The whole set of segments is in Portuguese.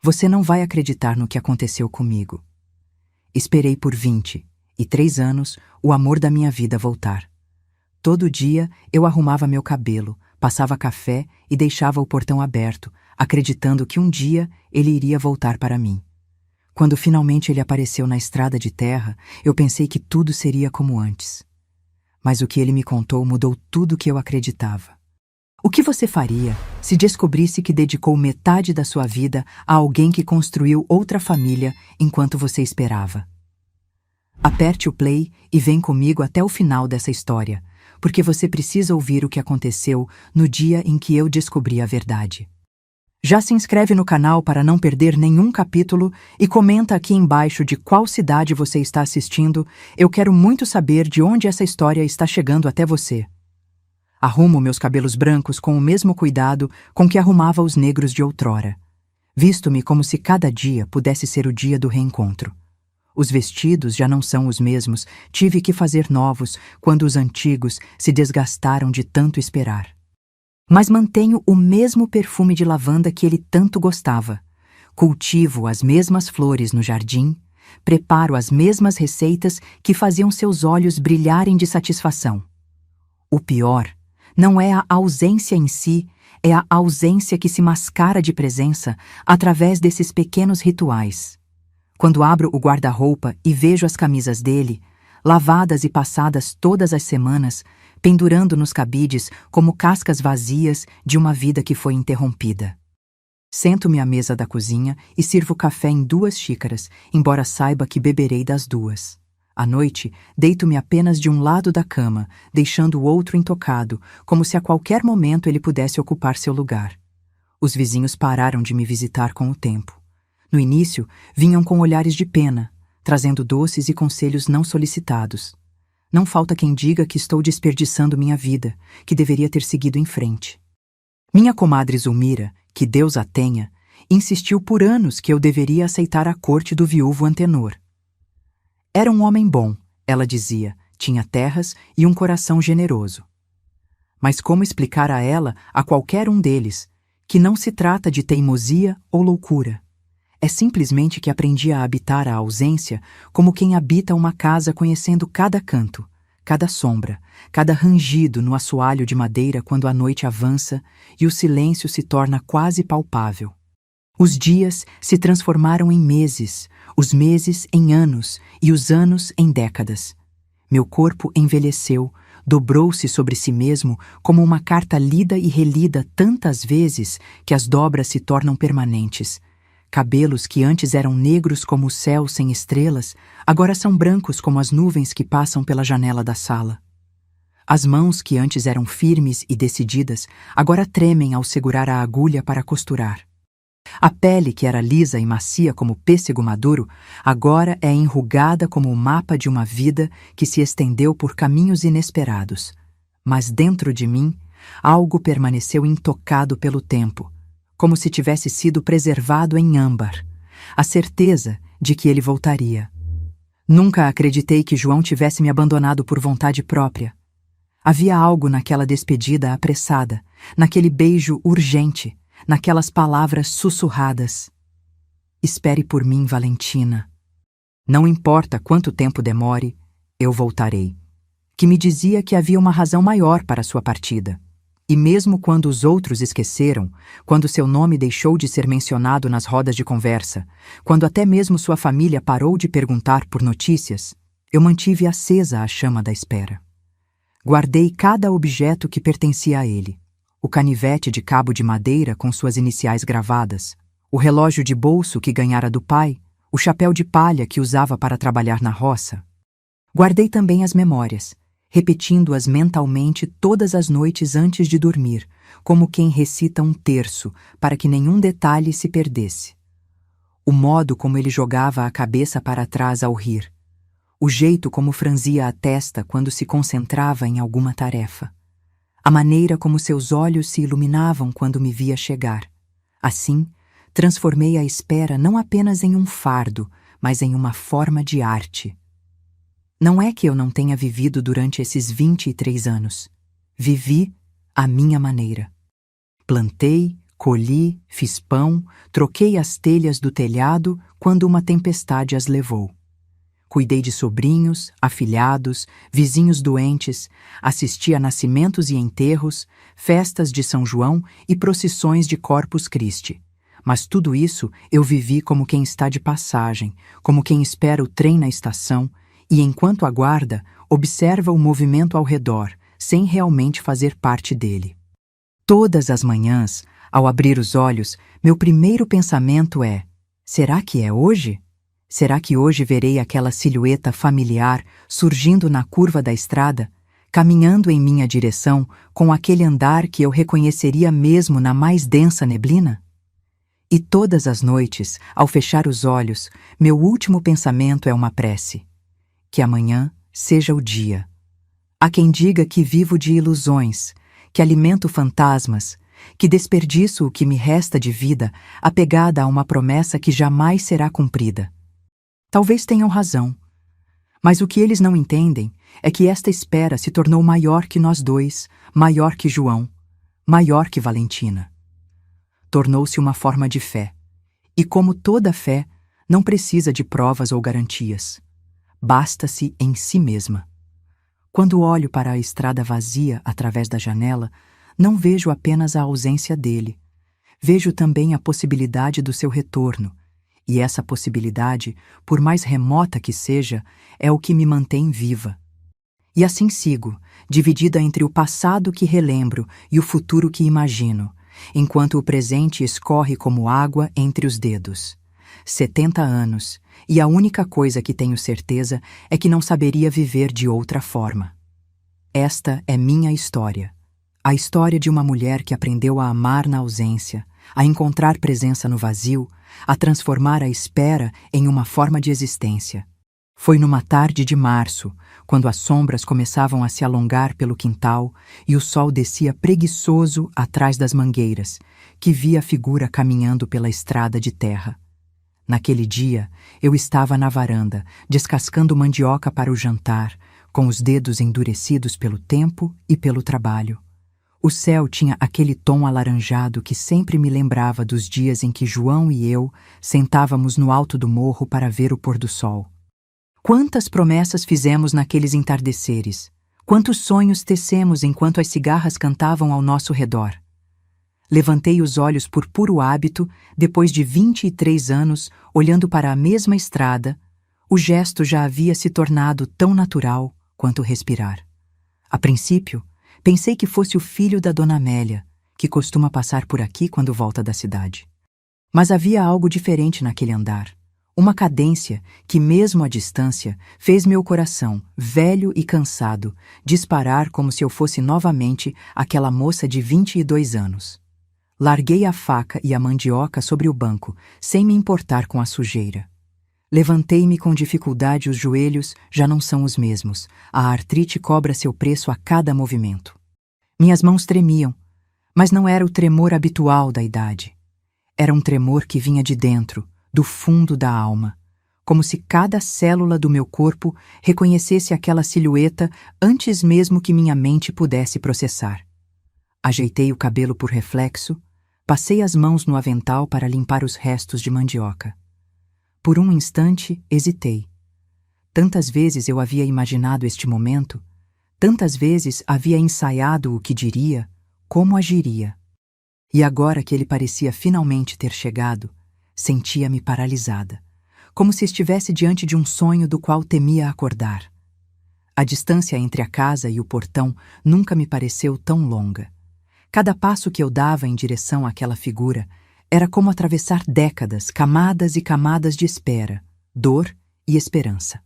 Você não vai acreditar no que aconteceu comigo. Esperei por 23 anos o amor da minha vida voltar. Todo dia eu arrumava meu cabelo, passava café e deixava o portão aberto, acreditando que um dia ele iria voltar para mim. Quando finalmente ele apareceu na estrada de terra, eu pensei que tudo seria como antes. Mas o que ele me contou mudou tudo o que eu acreditava. O que você faria se descobrisse que dedicou metade da sua vida a alguém que construiu outra família enquanto você esperava? Aperte o play e vem comigo até o final dessa história, porque você precisa ouvir o que aconteceu no dia em que eu descobri a verdade. Já se inscreve no canal para não perder nenhum capítulo e comenta aqui embaixo de qual cidade você está assistindo. Eu quero muito saber de onde essa história está chegando até você. Arrumo meus cabelos brancos com o mesmo cuidado com que arrumava os negros de outrora. Visto-me como se cada dia pudesse ser o dia do reencontro. Os vestidos já não são os mesmos, tive que fazer novos quando os antigos se desgastaram de tanto esperar. Mas mantenho o mesmo perfume de lavanda que ele tanto gostava. Cultivo as mesmas flores no jardim, preparo as mesmas receitas que faziam seus olhos brilharem de satisfação. O pior não é a ausência em si, é a ausência que se mascara de presença através desses pequenos rituais. Quando abro o guarda-roupa e vejo as camisas dele, lavadas e passadas todas as semanas, pendurando nos cabides como cascas vazias de uma vida que foi interrompida. Sento-me à mesa da cozinha e sirvo café em 2 xícaras, embora saiba que beberei das 2. À noite, deito-me apenas de um lado da cama, deixando o outro intocado, como se a qualquer momento ele pudesse ocupar seu lugar. Os vizinhos pararam de me visitar com o tempo. No início, vinham com olhares de pena, trazendo doces e conselhos não solicitados. Não falta quem diga que estou desperdiçando minha vida, que deveria ter seguido em frente. Minha comadre Zulmira, que Deus a tenha, insistiu por anos que eu deveria aceitar a corte do viúvo Antenor. Era um homem bom, ela dizia, tinha terras e um coração generoso. Mas como explicar a ela, a qualquer um deles, que não se trata de teimosia ou loucura? É simplesmente que aprendi a habitar a ausência como quem habita uma casa conhecendo cada canto, cada sombra, cada rangido no assoalho de madeira quando a noite avança e o silêncio se torna quase palpável. Os dias se transformaram em meses, os meses em anos e os anos em décadas. Meu corpo envelheceu, dobrou-se sobre si mesmo como uma carta lida e relida tantas vezes que as dobras se tornam permanentes. Cabelos que antes eram negros como o céu sem estrelas, agora são brancos como as nuvens que passam pela janela da sala. As mãos que antes eram firmes e decididas, agora tremem ao segurar a agulha para costurar. A pele que era lisa e macia como pêssego maduro, agora é enrugada como o mapa de uma vida que se estendeu por caminhos inesperados. Mas dentro de mim, algo permaneceu intocado pelo tempo, como se tivesse sido preservado em âmbar, a certeza de que ele voltaria. Nunca acreditei que João tivesse me abandonado por vontade própria. Havia algo naquela despedida apressada, naquele beijo urgente, naquelas palavras sussurradas. Espere por mim, Valentina. Não importa quanto tempo demore, eu voltarei. Que me dizia que havia uma razão maior para sua partida. E mesmo quando os outros esqueceram, quando seu nome deixou de ser mencionado nas rodas de conversa, quando até mesmo sua família parou de perguntar por notícias, eu mantive acesa a chama da espera. Guardei cada objeto que pertencia a ele. O canivete de cabo de madeira com suas iniciais gravadas, o relógio de bolso que ganhara do pai, o chapéu de palha que usava para trabalhar na roça. Guardei também as memórias, repetindo-as mentalmente todas as noites antes de dormir, como quem recita um terço, para que nenhum detalhe se perdesse. O modo como ele jogava a cabeça para trás ao rir, o jeito como franzia a testa quando se concentrava em alguma tarefa, a maneira como seus olhos se iluminavam quando me via chegar. Assim, transformei a espera não apenas em um fardo, mas em uma forma de arte. Não é que eu não tenha vivido durante esses 23 anos. Vivi à minha maneira. Plantei, Colhi, fiz pão, troquei as telhas do telhado quando uma tempestade as levou. Cuidei de sobrinhos, afilhados, vizinhos doentes, assisti a nascimentos e enterros, festas de São João e procissões de Corpus Christi. Mas tudo isso eu vivi como quem está de passagem, como quem espera o trem na estação e, enquanto aguarda, observa o movimento ao redor, sem realmente fazer parte dele. Todas as manhãs, ao abrir os olhos, meu primeiro pensamento é: será que é hoje? Será que hoje verei aquela silhueta familiar surgindo na curva da estrada, caminhando em minha direção com aquele andar que eu reconheceria mesmo na mais densa neblina? E todas as noites, ao fechar os olhos, meu último pensamento é uma prece: que amanhã seja o dia. Há quem diga que vivo de ilusões, que alimento fantasmas, que desperdiço o que me resta de vida apegada a uma promessa que jamais será cumprida. Talvez tenham razão, mas o que eles não entendem é que esta espera se tornou maior que nós dois, maior que João, maior que Valentina. Tornou-se uma forma de fé, e como toda fé, não precisa de provas ou garantias. Basta-se em si mesma. Quando olho para a estrada vazia através da janela, não vejo apenas a ausência dele. Vejo também a possibilidade do seu retorno, e essa possibilidade, por mais remota que seja, é o que me mantém viva. E assim sigo, dividida entre o passado que relembro e o futuro que imagino, enquanto o presente escorre como água entre os dedos. 70 anos, e a única coisa que tenho certeza é que não saberia viver de outra forma. Esta é minha história. A história de uma mulher que aprendeu a amar na ausência, a encontrar presença no vazio, a transformar a espera em uma forma de existência. Foi numa tarde de março, quando as sombras começavam a se alongar pelo quintal e o sol descia preguiçoso atrás das mangueiras, que vi a figura caminhando pela estrada de terra. Naquele dia, eu estava na varanda, descascando mandioca para o jantar, com os dedos endurecidos pelo tempo e pelo trabalho. O céu tinha aquele tom alaranjado que sempre me lembrava dos dias em que João e eu sentávamos no alto do morro para ver o pôr do sol. Quantas promessas fizemos naqueles entardeceres! Quantos sonhos tecemos enquanto as cigarras cantavam ao nosso redor! Levantei os olhos por puro hábito, depois de 23 anos, olhando para a mesma estrada. O gesto já havia se tornado tão natural quanto respirar. A princípio, pensei que fosse o filho da Dona Amélia, que costuma passar por aqui quando volta da cidade. Mas havia algo diferente naquele andar. Uma cadência que, mesmo à distância, fez meu coração, velho e cansado, disparar como se eu fosse novamente aquela moça de 22 anos. Larguei a faca e a mandioca sobre o banco, sem me importar com a sujeira. Levantei-me com dificuldade, os joelhos já não são os mesmos. A artrite cobra seu preço a cada movimento. Minhas mãos tremiam, mas não era o tremor habitual da idade. Era um tremor que vinha de dentro, do fundo da alma, como se cada célula do meu corpo reconhecesse aquela silhueta antes mesmo que minha mente pudesse processar. Ajeitei o cabelo por reflexo, passei as mãos no avental para limpar os restos de mandioca. Por um instante, hesitei. Tantas vezes eu havia imaginado este momento, tantas vezes havia ensaiado o que diria, como agiria. E agora que ele parecia finalmente ter chegado, sentia-me paralisada, como se estivesse diante de um sonho do qual temia acordar. A distância entre a casa e o portão nunca me pareceu tão longa. Cada passo que eu dava em direção àquela figura era como atravessar décadas, camadas e camadas de espera, dor e esperança.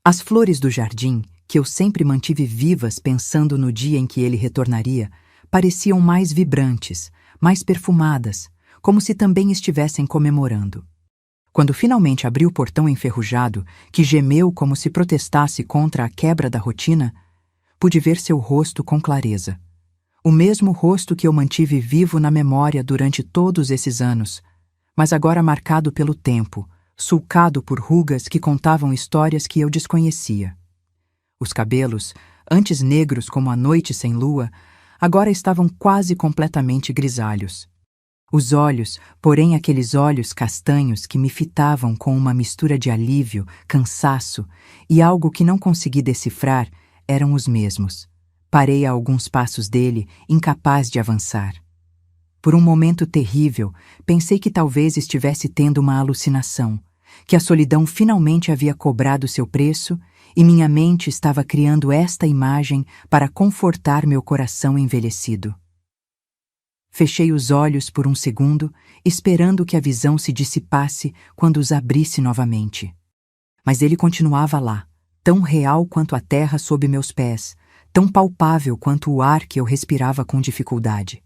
As flores do jardim, que eu sempre mantive vivas pensando no dia em que ele retornaria, pareciam mais vibrantes, mais perfumadas, como se também estivessem comemorando. Quando finalmente abri o portão enferrujado, que gemeu como se protestasse contra a quebra da rotina, pude ver seu rosto com clareza. O mesmo rosto que eu mantive vivo na memória durante todos esses anos, mas agora marcado pelo tempo, sulcado por rugas que contavam histórias que eu desconhecia. Os cabelos, antes negros como a noite sem lua, agora estavam quase completamente grisalhos. Os olhos, porém aqueles olhos castanhos que me fitavam com uma mistura de alívio, cansaço e algo que não consegui decifrar, eram os mesmos. Parei a alguns passos dele, incapaz de avançar. Por um momento terrível, pensei que talvez estivesse tendo uma alucinação, que a solidão finalmente havia cobrado seu preço e minha mente estava criando esta imagem para confortar meu coração envelhecido. Fechei os olhos por um segundo, esperando que a visão se dissipasse quando os abrisse novamente. Mas ele continuava lá, tão real quanto a terra sob meus pés, tão palpável quanto o ar que eu respirava com dificuldade.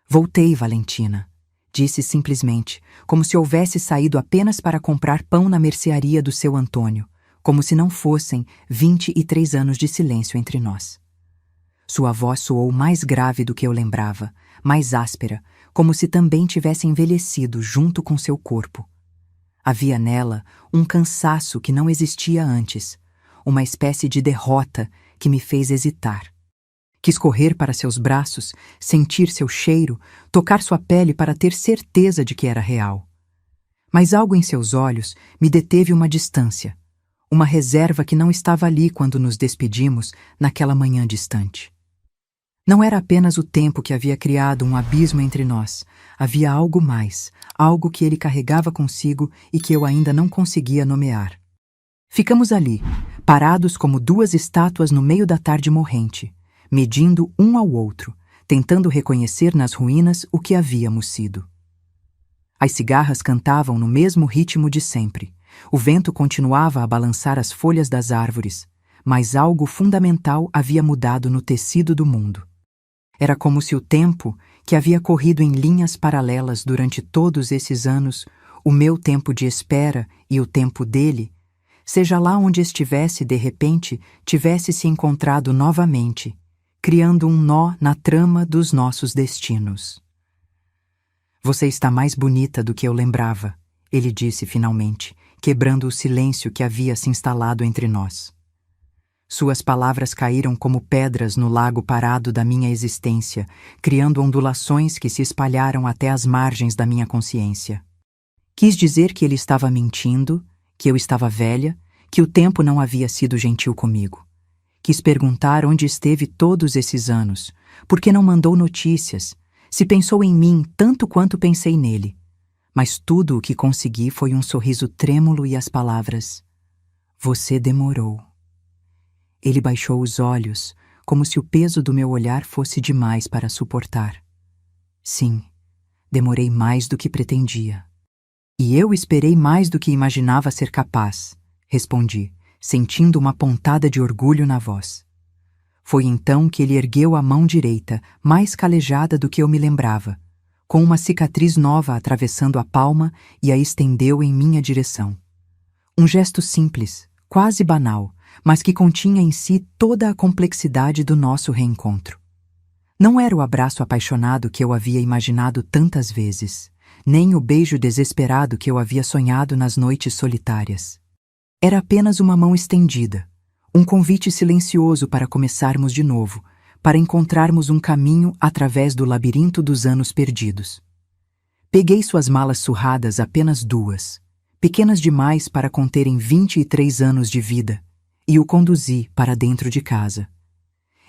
Voltei, Valentina, disse simplesmente, como se houvesse saído apenas para comprar pão na mercearia do seu Antônio, como se não fossem 23 anos de silêncio entre nós. Sua voz soou mais grave do que eu lembrava, mais áspera, como se também tivesse envelhecido junto com seu corpo. Havia nela um cansaço que não existia antes, uma espécie de derrota que me fez hesitar. Quis correr para seus braços, sentir seu cheiro, tocar sua pele para ter certeza de que era real. Mas algo em seus olhos me deteve uma distância, uma reserva que não estava ali quando nos despedimos naquela manhã distante. Não era apenas o tempo que havia criado um abismo entre nós, havia algo mais, algo que ele carregava consigo e que eu ainda não conseguia nomear. Ficamos ali, parados como duas estátuas no meio da tarde morrente, medindo um ao outro, tentando reconhecer nas ruínas o que havíamos sido. As cigarras cantavam no mesmo ritmo de sempre, o vento continuava a balançar as folhas das árvores, mas algo fundamental havia mudado no tecido do mundo. Era como se o tempo, que havia corrido em linhas paralelas durante todos esses anos, o meu tempo de espera e o tempo dele, seja lá onde estivesse de repente, tivesse se encontrado novamente, criando um nó na trama dos nossos destinos. Você está mais bonita do que eu lembrava, ele disse finalmente, quebrando o silêncio que havia se instalado entre nós. Suas palavras caíram como pedras no lago parado da minha existência, criando ondulações que se espalharam até as margens da minha consciência. Quis dizer que ele estava mentindo, que eu estava velha, que o tempo não havia sido gentil comigo. Quis perguntar onde esteve todos esses anos, por que não mandou notícias, se pensou em mim tanto quanto pensei nele. Mas tudo o que consegui foi um sorriso trêmulo e as palavras: "Você demorou." Ele baixou os olhos, como se o peso do meu olhar fosse demais para suportar. Sim, demorei mais do que pretendia. E eu esperei mais do que imaginava ser capaz, respondi, sentindo uma pontada de orgulho na voz. Foi então que ele ergueu a mão direita, mais calejada do que eu me lembrava, com uma cicatriz nova atravessando a palma e a estendeu em minha direção. Um gesto simples, quase banal, mas que continha em si toda a complexidade do nosso reencontro. Não era o abraço apaixonado que eu havia imaginado tantas vezes, nem o beijo desesperado que eu havia sonhado nas noites solitárias. Era apenas uma mão estendida, um convite silencioso para começarmos de novo, para encontrarmos um caminho através do labirinto dos anos perdidos. Peguei suas malas surradas, apenas duas, pequenas demais para conterem 23 anos de vida, e o conduzi para dentro de casa.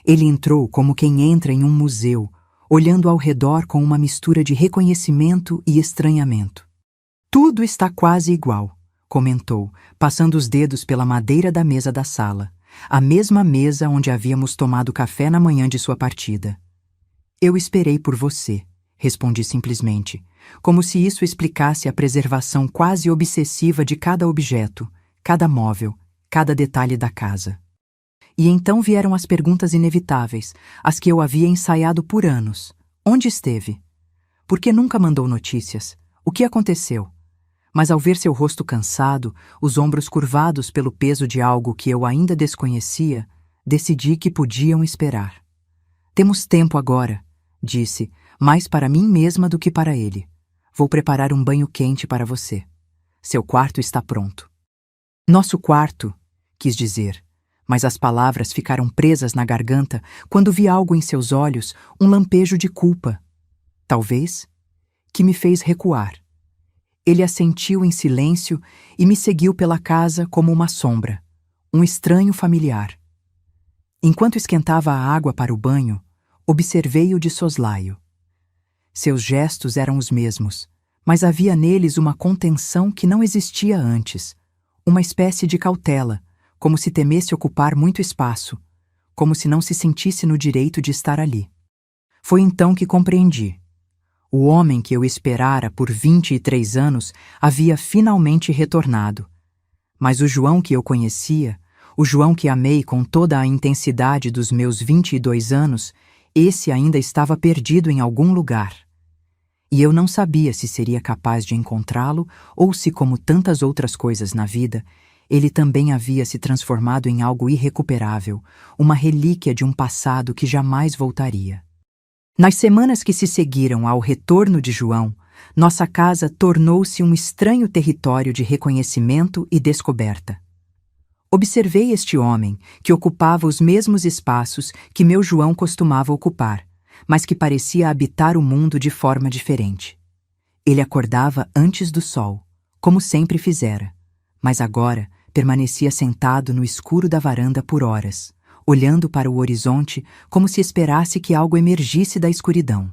Ele entrou como quem entra em um museu, olhando ao redor com uma mistura de reconhecimento e estranhamento. "Tudo está quase igual", comentou, passando os dedos pela madeira da mesa da sala, a mesma mesa onde havíamos tomado café na manhã de sua partida. "Eu esperei por você", respondi simplesmente, como se isso explicasse a preservação quase obsessiva de cada objeto, cada móvel, cada detalhe da casa. E então vieram as perguntas inevitáveis, as que eu havia ensaiado por anos. Onde esteve? Por que nunca mandou notícias? O que aconteceu? Mas ao ver seu rosto cansado, os ombros curvados pelo peso de algo que eu ainda desconhecia, decidi que podiam esperar. "Temos tempo agora", disse, mais para mim mesma do que para ele. "Vou preparar um banho quente para você. Seu quarto está pronto." "Nosso quarto", quis dizer, mas as palavras ficaram presas na garganta quando vi algo em seus olhos, um lampejo de culpa. Talvez, que me fez recuar. Ele assentiu em silêncio e me seguiu pela casa como uma sombra, um estranho familiar. Enquanto esquentava a água para o banho, observei-o de soslaio. Seus gestos eram os mesmos, mas havia neles uma contenção que não existia antes, uma espécie de cautela, como se temesse ocupar muito espaço, como se não se sentisse no direito de estar ali. Foi então que compreendi. O homem que eu esperara por 23 anos havia finalmente retornado. Mas o João que eu conhecia, o João que amei com toda a intensidade dos meus 22 anos, esse ainda estava perdido em algum lugar. E eu não sabia se seria capaz de encontrá-lo ou se, como tantas outras coisas na vida, ele também havia se transformado em algo irrecuperável, uma relíquia de um passado que jamais voltaria. Nas semanas que se seguiram ao retorno de João, nossa casa tornou-se um estranho território de reconhecimento e descoberta. Observei este homem, que ocupava os mesmos espaços que meu João costumava ocupar, mas que parecia habitar o mundo de forma diferente. Ele acordava antes do sol, como sempre fizera, mas agora permanecia sentado no escuro da varanda por horas, olhando para o horizonte como se esperasse que algo emergisse da escuridão.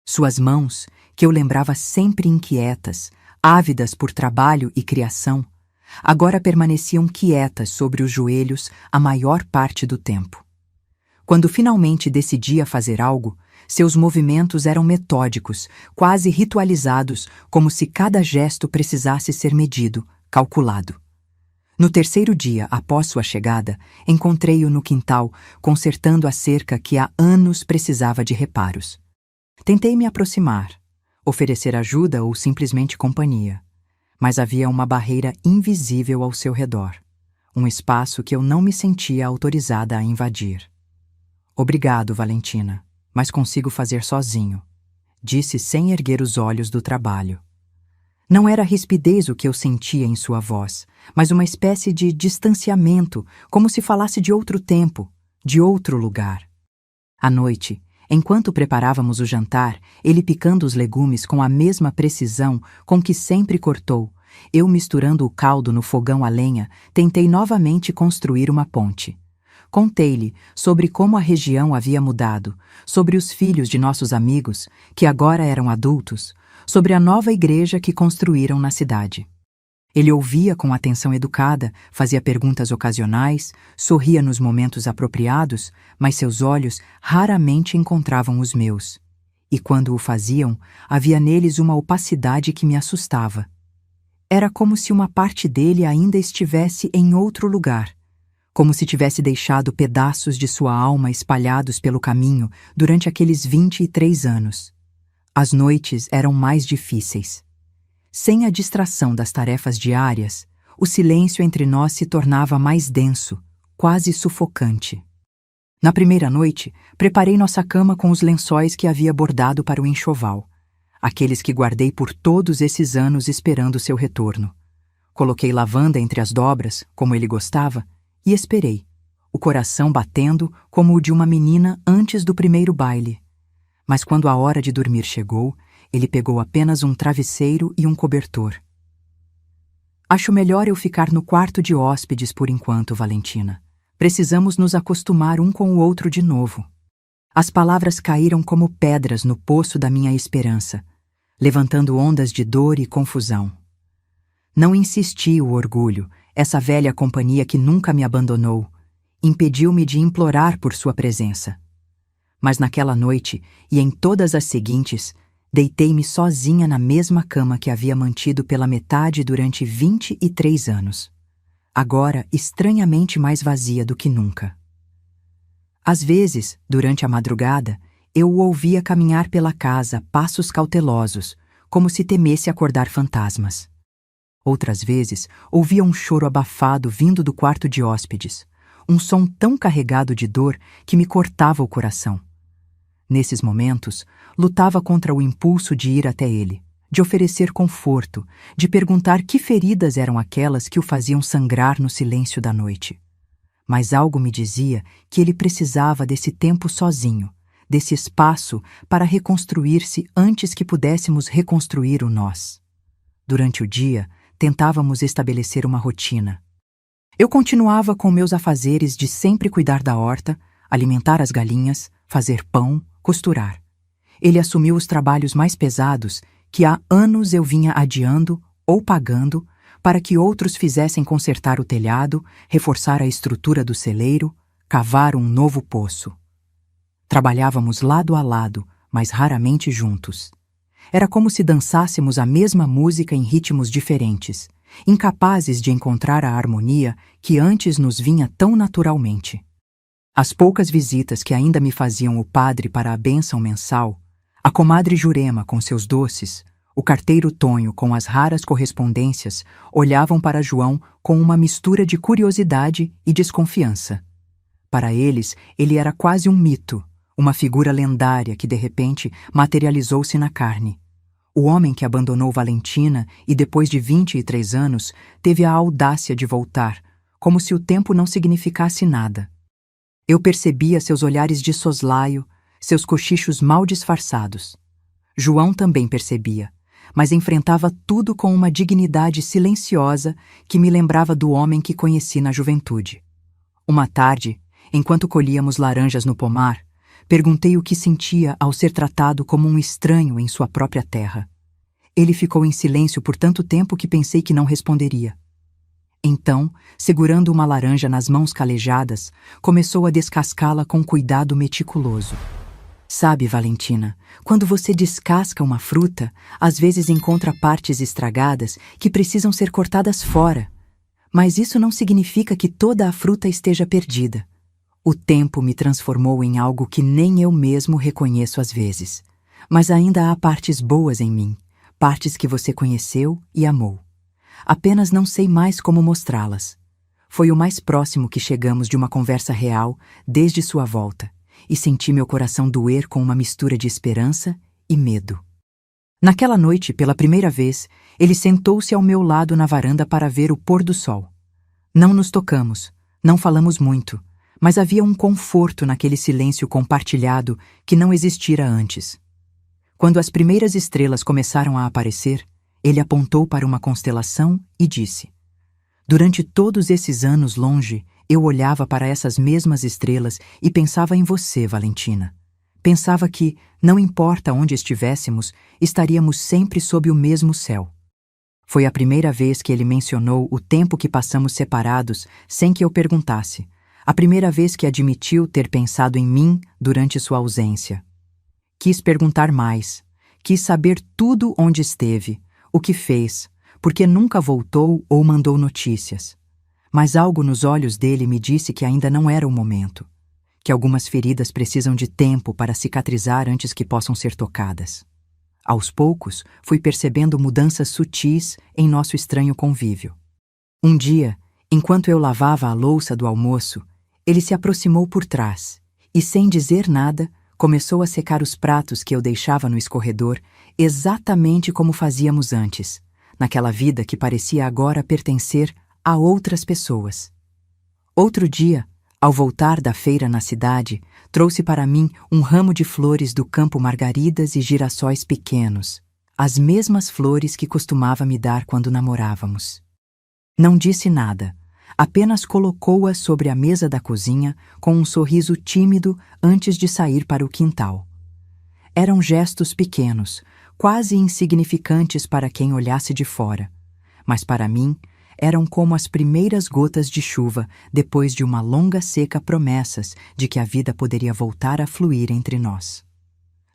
Suas mãos, que eu lembrava sempre inquietas, ávidas por trabalho e criação, agora permaneciam quietas sobre os joelhos a maior parte do tempo. Quando finalmente decidia fazer algo, seus movimentos eram metódicos, quase ritualizados, como se cada gesto precisasse ser medido, calculado. No terceiro dia após sua chegada, encontrei-o no quintal, consertando a cerca que há anos precisava de reparos. Tentei me aproximar, oferecer ajuda ou simplesmente companhia, mas havia uma barreira invisível ao seu redor, um espaço que eu não me sentia autorizada a invadir. Obrigado, Valentina, mas consigo fazer sozinho, disse sem erguer os olhos do trabalho. Não era rispidez o que eu sentia em sua voz, mas uma espécie de distanciamento, como se falasse de outro tempo, de outro lugar. À noite, enquanto preparávamos o jantar, ele picando os legumes com a mesma precisão com que sempre cortou, eu misturando o caldo no fogão a lenha, tentei novamente construir uma ponte. Contei-lhe sobre como a região havia mudado, sobre os filhos de nossos amigos, que agora eram adultos, sobre a nova igreja que construíram na cidade. Ele ouvia com atenção educada, fazia perguntas ocasionais, sorria nos momentos apropriados, mas seus olhos raramente encontravam os meus. E quando o faziam, havia neles uma opacidade que me assustava. Era como se uma parte dele ainda estivesse em outro lugar, como se tivesse deixado pedaços de sua alma espalhados pelo caminho durante aqueles 23 anos. As noites eram mais difíceis. Sem a distração das tarefas diárias, o silêncio entre nós se tornava mais denso, quase sufocante. Na primeira noite, preparei nossa cama com os lençóis que havia bordado para o enxoval, aqueles que guardei por todos esses anos esperando seu retorno. Coloquei lavanda entre as dobras, como ele gostava, e esperei, o coração batendo como o de uma menina antes do primeiro baile. Mas quando a hora de dormir chegou, ele pegou apenas um travesseiro e um cobertor. Acho melhor eu ficar no quarto de hóspedes por enquanto, Valentina. Precisamos nos acostumar um com o outro de novo. As palavras caíram como pedras no poço da minha esperança, levantando ondas de dor e confusão. Não insisti o orgulho, essa velha companhia que nunca me abandonou, impediu-me de implorar por sua presença. Mas naquela noite, e em todas as seguintes, deitei-me sozinha na mesma cama que havia mantido pela metade durante 23 anos. Agora estranhamente mais vazia do que nunca. Às vezes, durante a madrugada, eu o ouvia caminhar pela casa, passos cautelosos, como se temesse acordar fantasmas. Outras vezes, ouvia um choro abafado vindo do quarto de hóspedes, um som tão carregado de dor que me cortava o coração. Nesses momentos, lutava contra o impulso de ir até ele, de oferecer conforto, de perguntar que feridas eram aquelas que o faziam sangrar no silêncio da noite. Mas algo me dizia que ele precisava desse tempo sozinho, desse espaço para reconstruir-se antes que pudéssemos reconstruir o nós. Durante o dia, tentávamos estabelecer uma rotina. Eu continuava com meus afazeres de sempre cuidar da horta, alimentar as galinhas, fazer pão, costurar. Ele assumiu os trabalhos mais pesados que há anos eu vinha adiando ou pagando para que outros fizessem consertar o telhado, reforçar a estrutura do celeiro, cavar um novo poço. Trabalhávamos lado a lado, mas raramente juntos. Era como se dançássemos a mesma música em ritmos diferentes, incapazes de encontrar a harmonia que antes nos vinha tão naturalmente. As poucas visitas que ainda me faziam o padre para a bênção mensal, a comadre Jurema com seus doces, o carteiro Tonho com as raras correspondências, olhavam para João com uma mistura de curiosidade e desconfiança. Para eles, ele era quase um mito, uma figura lendária que de repente materializou-se na carne. O homem que abandonou Valentina e depois de 23 anos teve a audácia de voltar, como se o tempo não significasse nada. Eu percebia seus olhares de soslaio, seus cochichos mal disfarçados. João também percebia, mas enfrentava tudo com uma dignidade silenciosa que me lembrava do homem que conheci na juventude. Uma tarde, enquanto colhíamos laranjas no pomar, perguntei o que sentia ao ser tratado como um estranho em sua própria terra. Ele ficou em silêncio por tanto tempo que pensei que não responderia. Então, segurando uma laranja nas mãos calejadas, começou a descascá-la com cuidado meticuloso. Sabe, Valentina, quando você descasca uma fruta, às vezes encontra partes estragadas que precisam ser cortadas fora. Mas isso não significa que toda a fruta esteja perdida. O tempo me transformou em algo que nem eu mesmo reconheço às vezes. Mas ainda há partes boas em mim, partes que você conheceu e amou. Apenas não sei mais como mostrá-las. Foi o mais próximo que chegamos de uma conversa real desde sua volta, e senti meu coração doer com uma mistura de esperança e medo. Naquela noite, pela primeira vez, ele sentou-se ao meu lado na varanda para ver o pôr do sol. Não nos tocamos, não falamos muito, mas havia um conforto naquele silêncio compartilhado que não existira antes. Quando as primeiras estrelas começaram a aparecer, ele apontou para uma constelação e disse: "Durante todos esses anos longe, eu olhava para essas mesmas estrelas e pensava em você, Valentina. Pensava que, não importa onde estivéssemos, estaríamos sempre sob o mesmo céu." Foi a primeira vez que ele mencionou o tempo que passamos separados sem que eu perguntasse. A primeira vez que admitiu ter pensado em mim durante sua ausência. Quis perguntar mais. Quis saber tudo onde esteve, o que fez, porque nunca voltou ou mandou notícias. Mas algo nos olhos dele me disse que ainda não era o momento, que algumas feridas precisam de tempo para cicatrizar antes que possam ser tocadas. Aos poucos, fui percebendo mudanças sutis em nosso estranho convívio. Um dia, enquanto eu lavava a louça do almoço, ele se aproximou por trás e, sem dizer nada, começou a secar os pratos que eu deixava no escorredor, exatamente como fazíamos antes, naquela vida que parecia agora pertencer a outras pessoas. Outro dia, ao voltar da feira na cidade, trouxe para mim um ramo de flores do campo margaridas e girassóis pequenos, as mesmas flores que costumava me dar quando namorávamos. Não disse nada, apenas colocou-as sobre a mesa da cozinha com um sorriso tímido antes de sair para o quintal. Eram gestos pequenos, quase insignificantes para quem olhasse de fora, mas para mim eram como as primeiras gotas de chuva depois de uma longa seca, promessas de que a vida poderia voltar a fluir entre nós.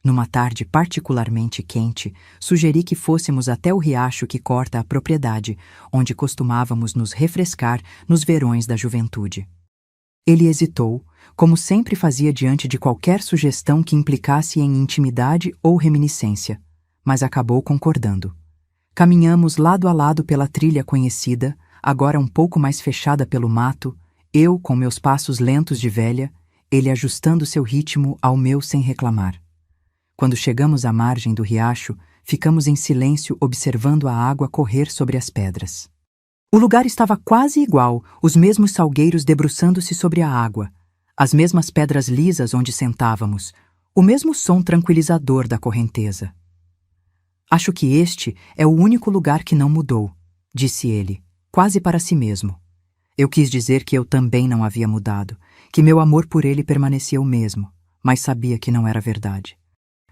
Numa tarde particularmente quente, sugeri que fôssemos até o riacho que corta a propriedade, onde costumávamos nos refrescar nos verões da juventude. Ele hesitou, como sempre fazia diante de qualquer sugestão que implicasse em intimidade ou reminiscência, mas acabou concordando. Caminhamos lado a lado pela trilha conhecida, agora um pouco mais fechada pelo mato, eu com meus passos lentos de velha, ele ajustando seu ritmo ao meu sem reclamar. Quando chegamos à margem do riacho, ficamos em silêncio observando a água correr sobre as pedras. O lugar estava quase igual, os mesmos salgueiros debruçando-se sobre a água, as mesmas pedras lisas onde sentávamos, O mesmo som tranquilizador da correnteza. Acho que este é o único lugar que não mudou, disse ele, quase para si mesmo. Eu quis dizer que eu também não havia mudado, que meu amor por ele permanecia o mesmo, mas sabia que não era verdade.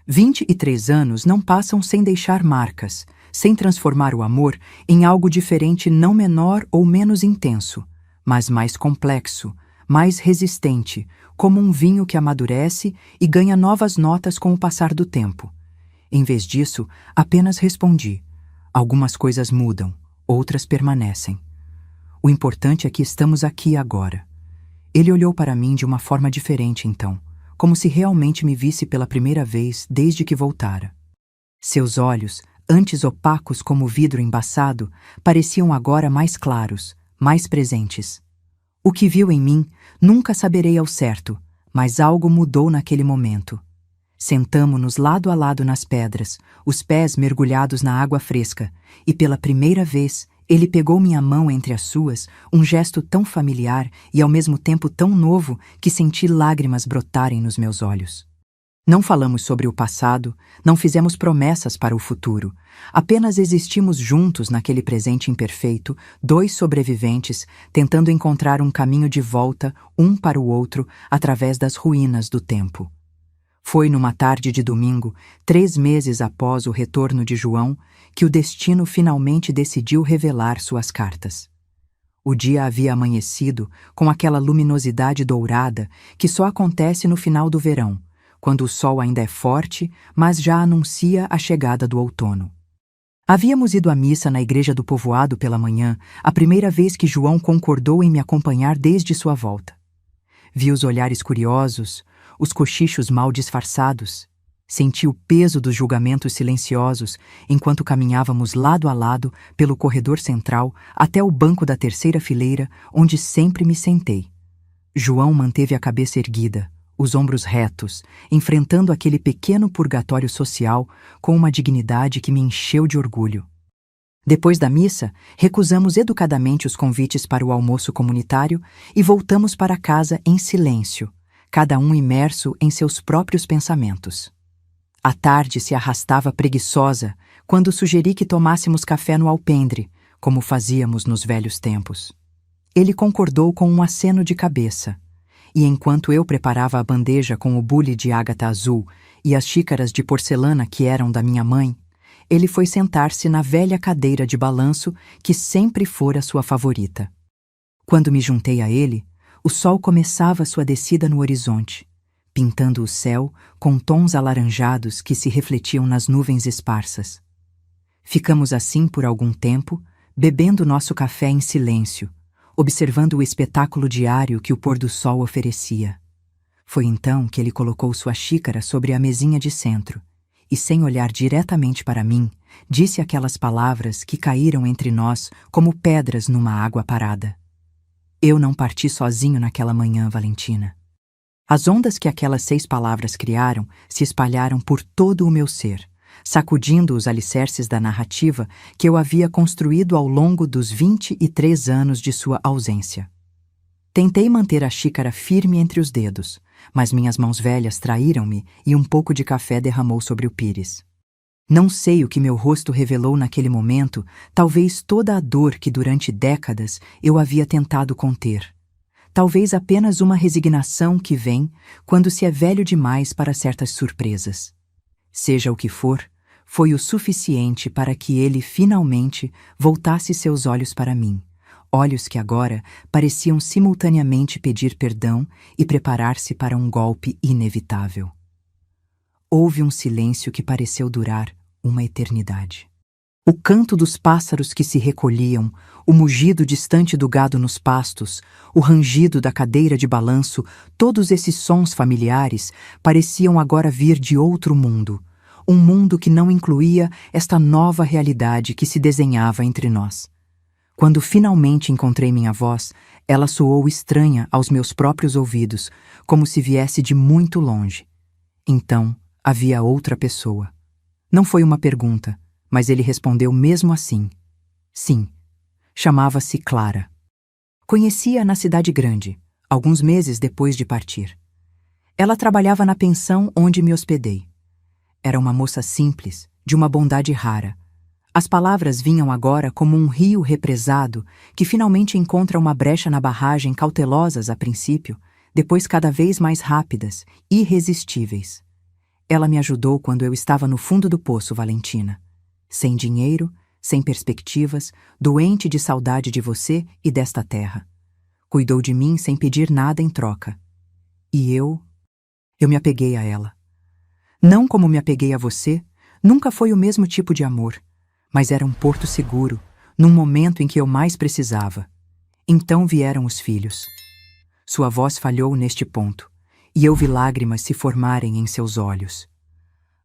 23 anos não passam sem deixar marcas, sem transformar o amor em algo diferente, não menor ou menos intenso, mas mais complexo, mais resistente, como um vinho que amadurece e ganha novas notas com o passar do tempo. Em vez disso, apenas respondi: algumas coisas mudam, outras permanecem. O importante é que estamos aqui agora. Ele olhou para mim de uma forma diferente então, como se realmente me visse pela primeira vez desde que voltara. Seus olhos, antes opacos como vidro embaçado, pareciam agora mais claros, mais presentes. O que viu em mim, nunca saberei ao certo, mas algo mudou naquele momento. Sentamo-nos lado a lado nas pedras, os pés mergulhados na água fresca, e pela primeira vez ele pegou minha mão entre as suas, um gesto tão familiar e ao mesmo tempo tão novo que senti lágrimas brotarem nos meus olhos. Não falamos sobre o passado, não fizemos promessas para o futuro. Apenas existimos juntos naquele presente imperfeito, dois sobreviventes, tentando encontrar um caminho de volta, um para o outro, através das ruínas do tempo. Foi numa tarde de domingo, 3 meses após o retorno de João, que o destino finalmente decidiu revelar suas cartas. O dia havia amanhecido com aquela luminosidade dourada que só acontece no final do verão, quando o sol ainda é forte, mas já anuncia a chegada do outono. Havíamos ido à missa na igreja do povoado pela manhã, a primeira vez que João concordou em me acompanhar desde sua volta. Vi os olhares curiosos, os cochichos mal disfarçados. Senti o peso dos julgamentos silenciosos enquanto caminhávamos lado a lado pelo corredor central até o banco da terceira fileira, onde sempre me sentei. João manteve a cabeça erguida, os ombros retos, enfrentando aquele pequeno purgatório social com uma dignidade que me encheu de orgulho. Depois da missa, recusamos educadamente os convites para o almoço comunitário e voltamos para casa em silêncio, cada um imerso em seus próprios pensamentos. A tarde se arrastava preguiçosa quando sugeri que tomássemos café no alpendre, como fazíamos nos velhos tempos. Ele concordou com um aceno de cabeça, e enquanto eu preparava a bandeja com o bule de ágata azul e as xícaras de porcelana que eram da minha mãe, ele foi sentar-se na velha cadeira de balanço que sempre fora sua favorita. Quando me juntei a ele, o sol começava sua descida no horizonte, pintando o céu com tons alaranjados que se refletiam nas nuvens esparsas. Ficamos assim por algum tempo, bebendo nosso café em silêncio, observando o espetáculo diário que o pôr do sol oferecia. Foi então que ele colocou sua xícara sobre a mesinha de centro e, sem olhar diretamente para mim, disse aquelas palavras que caíram entre nós como pedras numa água parada. Eu não parti sozinho naquela manhã, Valentina. As ondas que aquelas 6 palavras criaram se espalharam por todo o meu ser, sacudindo os alicerces da narrativa que eu havia construído ao longo dos 23 anos de sua ausência. Tentei manter a xícara firme entre os dedos, mas minhas mãos velhas traíram-me e um pouco de café derramou sobre o pires. Não sei o que meu rosto revelou naquele momento, talvez toda a dor que durante décadas eu havia tentado conter. Talvez apenas uma resignação que vem quando se é velho demais para certas surpresas. Seja o que for, foi o suficiente para que ele finalmente voltasse seus olhos para mim, olhos que agora pareciam simultaneamente pedir perdão e preparar-se para um golpe inevitável. Houve um silêncio que pareceu durar uma eternidade. O canto dos pássaros que se recolhiam, o mugido distante do gado nos pastos, o rangido da cadeira de balanço, todos esses sons familiares pareciam agora vir de outro mundo, um mundo que não incluía esta nova realidade que se desenhava entre nós. Quando finalmente encontrei minha voz, ela soou estranha aos meus próprios ouvidos, como se viesse de muito longe. Então, havia outra pessoa. Não foi uma pergunta, mas ele respondeu mesmo assim. Sim. Chamava-se Clara. Conhecia-a na cidade grande, alguns meses depois de partir. Ela trabalhava na pensão onde me hospedei. Era uma moça simples, de uma bondade rara. As palavras vinham agora como um rio represado que finalmente encontra uma brecha na barragem, cautelosas a princípio, depois cada vez mais rápidas, irresistíveis. Ela me ajudou quando eu estava no fundo do poço, Valentina. Sem dinheiro, sem perspectivas, doente de saudade de você e desta terra. Cuidou de mim sem pedir nada em troca. E eu me apeguei a ela. Não como me apeguei a você, nunca foi o mesmo tipo de amor, mas era um porto seguro, num momento em que eu mais precisava. Então vieram os filhos. Sua voz falhou neste ponto, e eu vi lágrimas se formarem em seus olhos.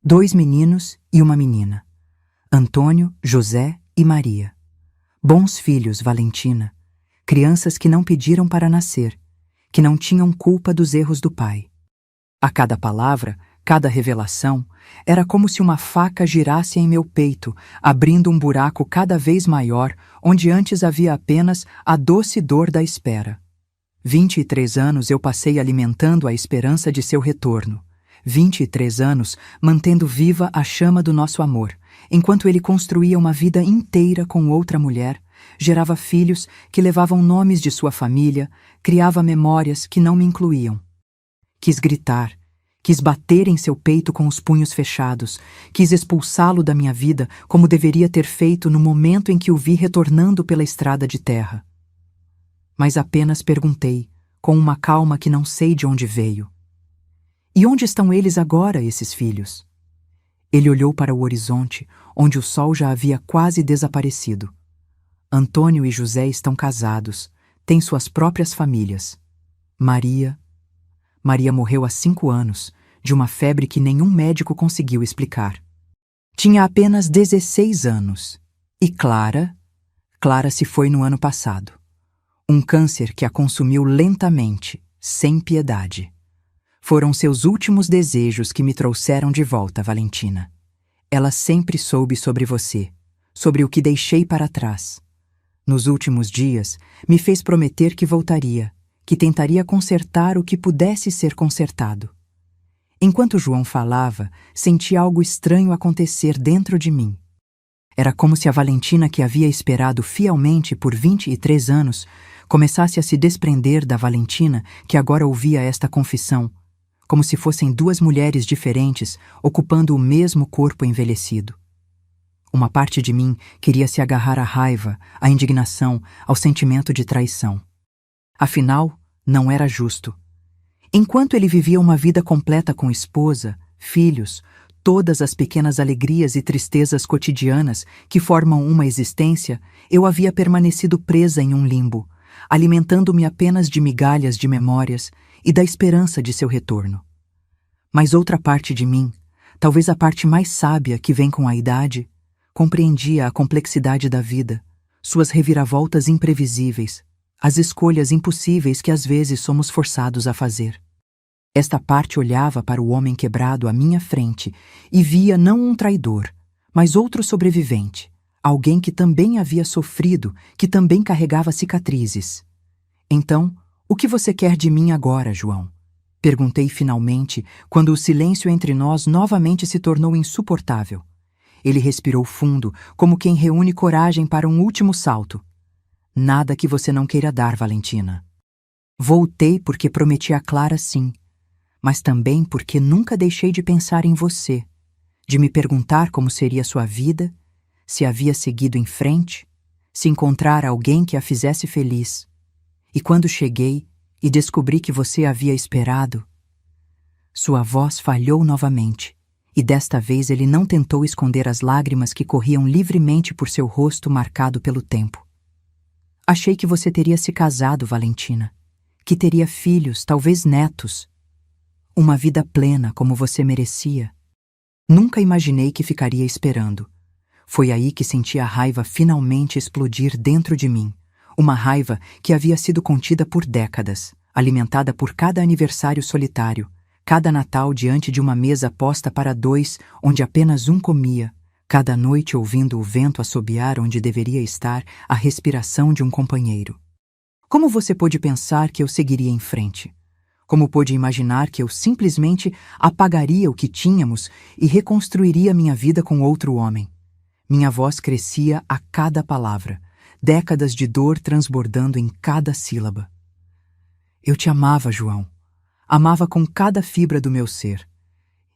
2 meninos e uma menina. Antônio, José e Maria. Bons filhos, Valentina. Crianças que não pediram para nascer, que não tinham culpa dos erros do pai. A cada palavra, cada revelação, era como se uma faca girasse em meu peito, abrindo um buraco cada vez maior, onde antes havia apenas a doce dor da espera. 23 anos eu passei alimentando a esperança de seu retorno. 23 anos mantendo viva a chama do nosso amor, enquanto ele construía uma vida inteira com outra mulher, gerava filhos que levavam nomes de sua família, criava memórias que não me incluíam. Quis gritar, quis bater em seu peito com os punhos fechados, quis expulsá-lo da minha vida como deveria ter feito no momento em que o vi retornando pela estrada de terra. Mas apenas perguntei, com uma calma que não sei de onde veio: e onde estão eles agora, esses filhos? Ele olhou para o horizonte, onde o sol já havia quase desaparecido. Antônio e José estão casados, têm suas próprias famílias. Maria morreu há 5 anos, de uma febre que nenhum médico conseguiu explicar. Tinha apenas 16 anos. E Clara se foi no ano passado. Um câncer que a consumiu lentamente, sem piedade. Foram seus últimos desejos que me trouxeram de volta, Valentina. Ela sempre soube sobre você, sobre o que deixei para trás. Nos últimos dias, me fez prometer que voltaria, que tentaria consertar o que pudesse ser consertado. Enquanto João falava, senti algo estranho acontecer dentro de mim. Era como se a Valentina que havia esperado fielmente por 23 anos começasse a se desprender da Valentina que agora ouvia esta confissão, como se fossem 2 mulheres diferentes ocupando o mesmo corpo envelhecido. Uma parte de mim queria se agarrar à raiva, à indignação, ao sentimento de traição. Afinal, não era justo. Enquanto ele vivia uma vida completa com esposa, filhos, todas as pequenas alegrias e tristezas cotidianas que formam uma existência, eu havia permanecido presa em um limbo, alimentando-me apenas de migalhas de memórias e da esperança de seu retorno. Mas outra parte de mim, talvez a parte mais sábia que vem com a idade, compreendia a complexidade da vida, suas reviravoltas imprevisíveis, as escolhas impossíveis que às vezes somos forçados a fazer. Esta parte olhava para o homem quebrado à minha frente e via não um traidor, mas outro sobrevivente, alguém que também havia sofrido, que também carregava cicatrizes. Então, o que você quer de mim agora, João? Perguntei finalmente, quando o silêncio entre nós novamente se tornou insuportável. Ele respirou fundo, como quem reúne coragem para um último salto. Nada que você não queira dar, Valentina. Voltei porque prometi a Clara sim, mas também porque nunca deixei de pensar em você, de me perguntar como seria sua vida, se havia seguido em frente, se encontrar alguém que a fizesse feliz. E quando cheguei e descobri que você havia esperado, sua voz falhou novamente, e desta vez ele não tentou esconder as lágrimas que corriam livremente por seu rosto marcado pelo tempo. Achei que você teria se casado, Valentina, que teria filhos, talvez netos. Uma vida plena como você merecia. Nunca imaginei que ficaria esperando. Foi aí que senti a raiva finalmente explodir dentro de mim. Uma raiva que havia sido contida por décadas, alimentada por cada aniversário solitário, cada Natal diante de uma mesa posta para 2, onde apenas um comia, cada noite ouvindo o vento assobiar onde deveria estar a respiração de um companheiro. Como você pôde pensar que eu seguiria em frente? Como pôde imaginar que eu simplesmente apagaria o que tínhamos e reconstruiria minha vida com outro homem? Minha voz crescia a cada palavra, décadas de dor transbordando em cada sílaba. Eu te amava, João. Amava com cada fibra do meu ser.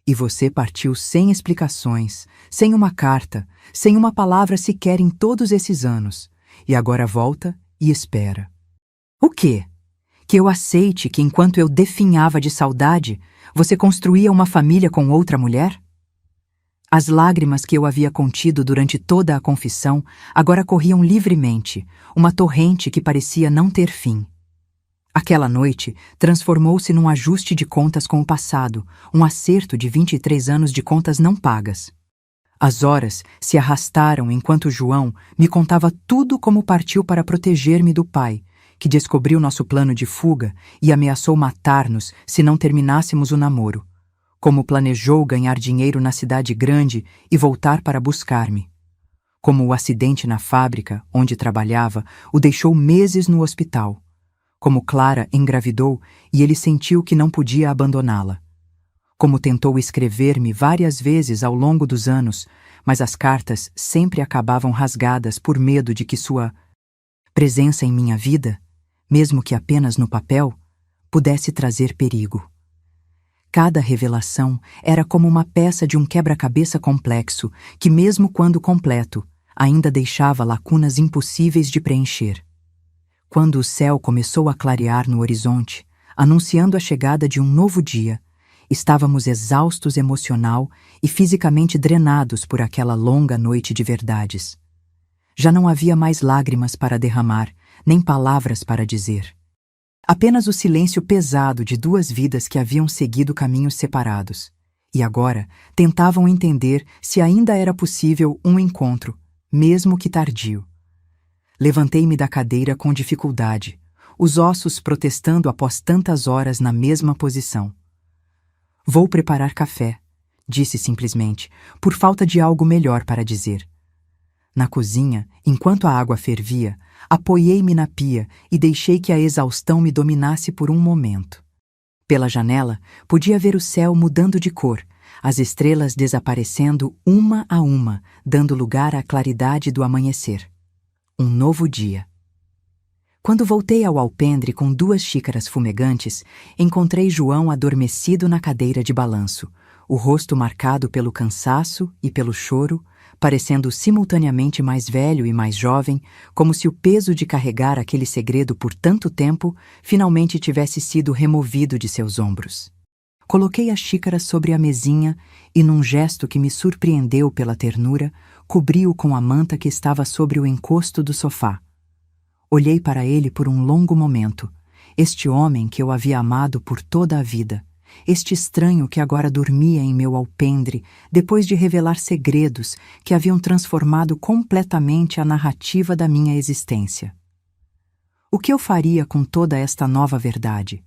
E você partiu sem explicações, sem uma carta, sem uma palavra sequer em todos esses anos. E agora volta e espera. O quê? Que eu aceite que enquanto eu definhava de saudade, você construía uma família com outra mulher? As lágrimas que eu havia contido durante toda a confissão agora corriam livremente, uma torrente que parecia não ter fim. Aquela noite transformou-se num ajuste de contas com o passado, um acerto de 23 anos de contas não pagas. As horas se arrastaram enquanto João me contava tudo como partiu para proteger-me do pai, que descobriu nosso plano de fuga e ameaçou matar-nos se não terminássemos o namoro. Como planejou ganhar dinheiro na cidade grande e voltar para buscar-me. Como o acidente na fábrica, onde trabalhava, o deixou meses no hospital. Como Clara engravidou e ele sentiu que não podia abandoná-la. Como tentou escrever-me várias vezes ao longo dos anos, mas as cartas sempre acabavam rasgadas por medo de que sua presença em minha vida, mesmo que apenas no papel, pudesse trazer perigo. Cada revelação era como uma peça de um quebra-cabeça complexo que, mesmo quando completo, ainda deixava lacunas impossíveis de preencher. Quando o céu começou a clarear no horizonte, anunciando a chegada de um novo dia, estávamos exaustos emocional e fisicamente drenados por aquela longa noite de verdades. Já não havia mais lágrimas para derramar, nem palavras para dizer. Apenas o silêncio pesado de duas vidas que haviam seguido caminhos separados, e agora tentavam entender se ainda era possível um encontro, mesmo que tardio. Levantei-me da cadeira com dificuldade, os ossos protestando após tantas horas na mesma posição. Vou preparar café, disse simplesmente, por falta de algo melhor para dizer. Na cozinha, enquanto a água fervia, apoiei-me na pia e deixei que a exaustão me dominasse por um momento. Pela janela, podia ver o céu mudando de cor, as estrelas desaparecendo uma a uma, dando lugar à claridade do amanhecer. Um novo dia. Quando voltei ao alpendre com 2 xícaras fumegantes, encontrei João adormecido na cadeira de balanço, o rosto marcado pelo cansaço e pelo choro, parecendo simultaneamente mais velho e mais jovem, como se o peso de carregar aquele segredo por tanto tempo finalmente tivesse sido removido de seus ombros. Coloquei a xícara sobre a mesinha e, num gesto que me surpreendeu pela ternura, cobri-o com a manta que estava sobre o encosto do sofá. Olhei para ele por um longo momento, este homem que eu havia amado por toda a vida, este estranho que agora dormia em meu alpendre depois de revelar segredos que haviam transformado completamente a narrativa da minha existência. O que eu faria com toda esta nova verdade?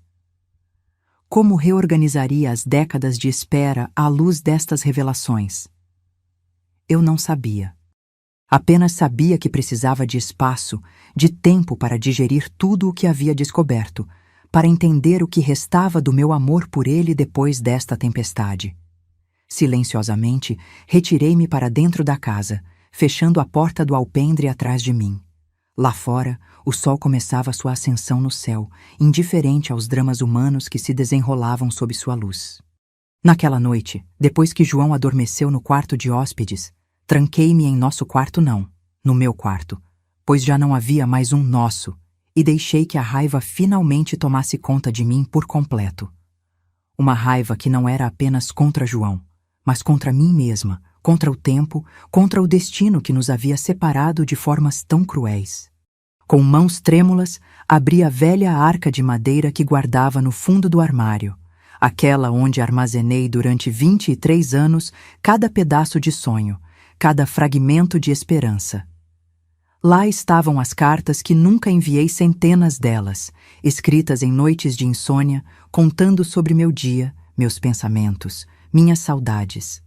Como reorganizaria as décadas de espera à luz destas revelações? Eu não sabia. Apenas sabia que precisava de espaço, de tempo para digerir tudo o que havia descoberto, para entender o que restava do meu amor por ele depois desta tempestade. Silenciosamente, retirei-me para dentro da casa, fechando a porta do alpendre atrás de mim. Lá fora, o sol começava sua ascensão no céu, indiferente aos dramas humanos que se desenrolavam sob sua luz. Naquela noite, depois que João adormeceu no quarto de hóspedes, tranquei-me em nosso quarto não, no meu quarto, pois já não havia mais um nosso, e deixei que a raiva finalmente tomasse conta de mim por completo. Uma raiva que não era apenas contra João, mas contra mim mesma, contra o tempo, contra o destino que nos havia separado de formas tão cruéis. Com mãos trêmulas, abri a velha arca de madeira que guardava no fundo do armário, aquela onde armazenei durante 23 anos cada pedaço de sonho, cada fragmento de esperança. Lá estavam as cartas que nunca enviei centenas delas, escritas em noites de insônia, contando sobre meu dia, meus pensamentos, minhas saudades.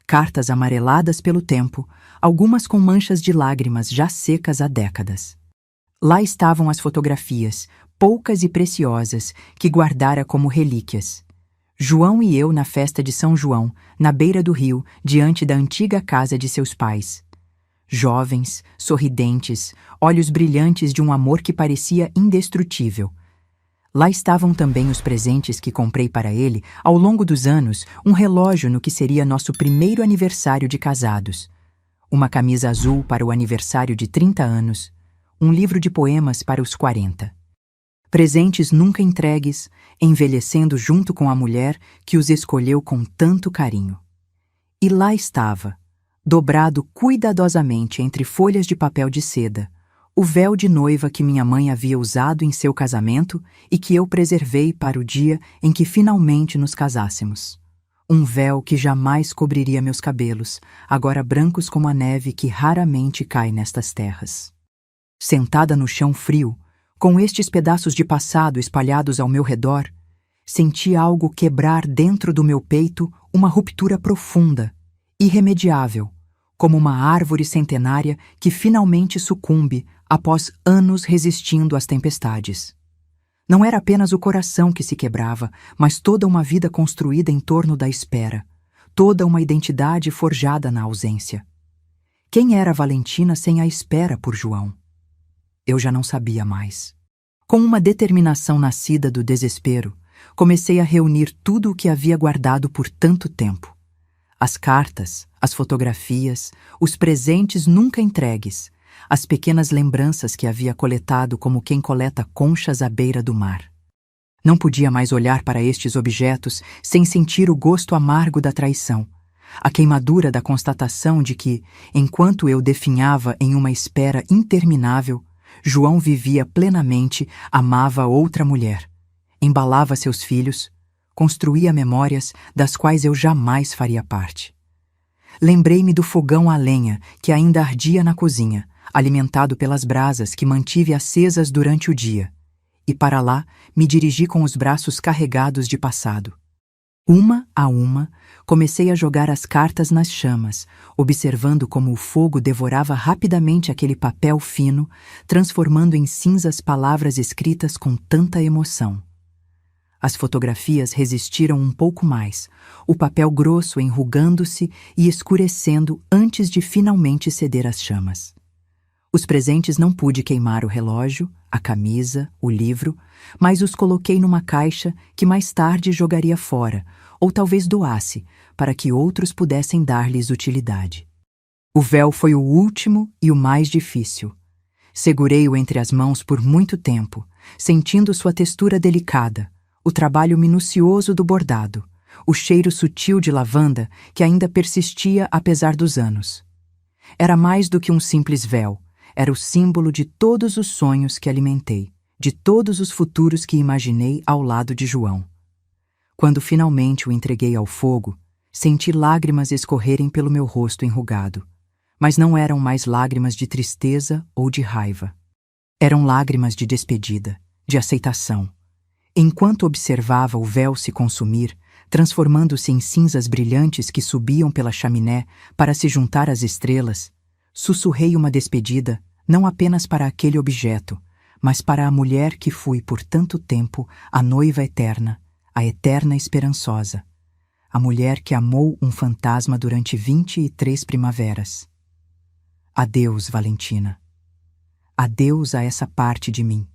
Cartas amareladas pelo tempo, algumas com manchas de lágrimas já secas há décadas. Lá estavam as fotografias, poucas e preciosas, que guardara como relíquias. João e eu na festa de São João, na beira do rio, diante da antiga casa de seus pais. Jovens, sorridentes, olhos brilhantes de um amor que parecia indestrutível. Lá estavam também os presentes que comprei para ele, ao longo dos anos, um relógio no que seria nosso primeiro aniversário de casados, uma camisa azul para o aniversário de 30 anos, um livro de poemas para os 40. Presentes nunca entregues, envelhecendo junto com a mulher que os escolheu com tanto carinho. E lá estava, dobrado cuidadosamente entre folhas de papel de seda, o véu de noiva que minha mãe havia usado em seu casamento e que eu preservei para o dia em que finalmente nos casássemos. Um véu que jamais cobriria meus cabelos, agora brancos como a neve que raramente cai nestas terras. Sentada no chão frio, com estes pedaços de passado espalhados ao meu redor, senti algo quebrar dentro do meu peito, uma ruptura profunda, irremediável, como uma árvore centenária que finalmente sucumbe após anos resistindo às tempestades. Não era apenas o coração que se quebrava, mas toda uma vida construída em torno da espera, toda uma identidade forjada na ausência. Quem era Valentina sem a espera por João? Eu já não sabia mais. Com uma determinação nascida do desespero, comecei a reunir tudo o que havia guardado por tanto tempo. As cartas, as fotografias, os presentes nunca entregues, as pequenas lembranças que havia coletado como quem coleta conchas à beira do mar. Não podia mais olhar para estes objetos sem sentir o gosto amargo da traição, a queimadura da constatação de que, enquanto eu definhava em uma espera interminável, João vivia plenamente, amava outra mulher, embalava seus filhos, construía memórias das quais eu jamais faria parte. Lembrei-me do fogão a lenha que ainda ardia na cozinha, alimentado pelas brasas que mantive acesas durante o dia, e para lá me dirigi com os braços carregados de passado. Uma a uma, comecei a jogar as cartas nas chamas, observando como o fogo devorava rapidamente aquele papel fino, transformando em cinzas palavras escritas com tanta emoção. As fotografias resistiram um pouco mais, o papel grosso enrugando-se e escurecendo antes de finalmente ceder às chamas. Os presentes não pude queimar o relógio, a camisa, o livro, mas os coloquei numa caixa que mais tarde jogaria fora, ou talvez doasse, para que outros pudessem dar-lhes utilidade. O véu foi o último e o mais difícil. Segurei-o entre as mãos por muito tempo, sentindo sua textura delicada, o trabalho minucioso do bordado, o cheiro sutil de lavanda que ainda persistia apesar dos anos. Era mais do que um simples véu, era o símbolo de todos os sonhos que alimentei, de todos os futuros que imaginei ao lado de João. Quando finalmente o entreguei ao fogo, senti lágrimas escorrerem pelo meu rosto enrugado, mas não eram mais lágrimas de tristeza ou de raiva. Eram lágrimas de despedida, de aceitação. Enquanto observava o véu se consumir, transformando-se em cinzas brilhantes que subiam pela chaminé para se juntar às estrelas, sussurrei uma despedida não apenas para aquele objeto, mas para a mulher que fui por tanto tempo a noiva eterna, a eterna esperançosa, a mulher que amou um fantasma durante 23 primaveras. Adeus, Valentina. Adeus a essa parte de mim.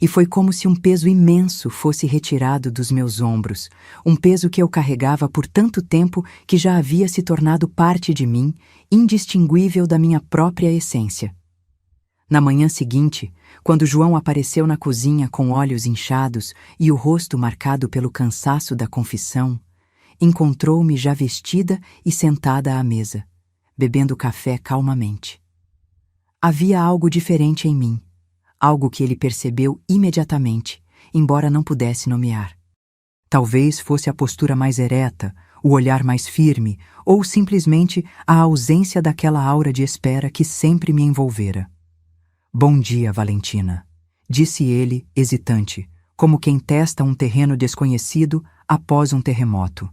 E foi como se um peso imenso fosse retirado dos meus ombros, um peso que eu carregava por tanto tempo que já havia se tornado parte de mim, indistinguível da minha própria essência. Na manhã seguinte, quando João apareceu na cozinha com olhos inchados e o rosto marcado pelo cansaço da confissão, encontrou-me já vestida e sentada à mesa, bebendo café calmamente. Havia algo diferente em mim, algo que ele percebeu imediatamente, embora não pudesse nomear. Talvez fosse a postura mais ereta, o olhar mais firme, ou simplesmente a ausência daquela aura de espera que sempre me envolvera. Bom dia, Valentina, disse ele, hesitante, como quem testa um terreno desconhecido após um terremoto.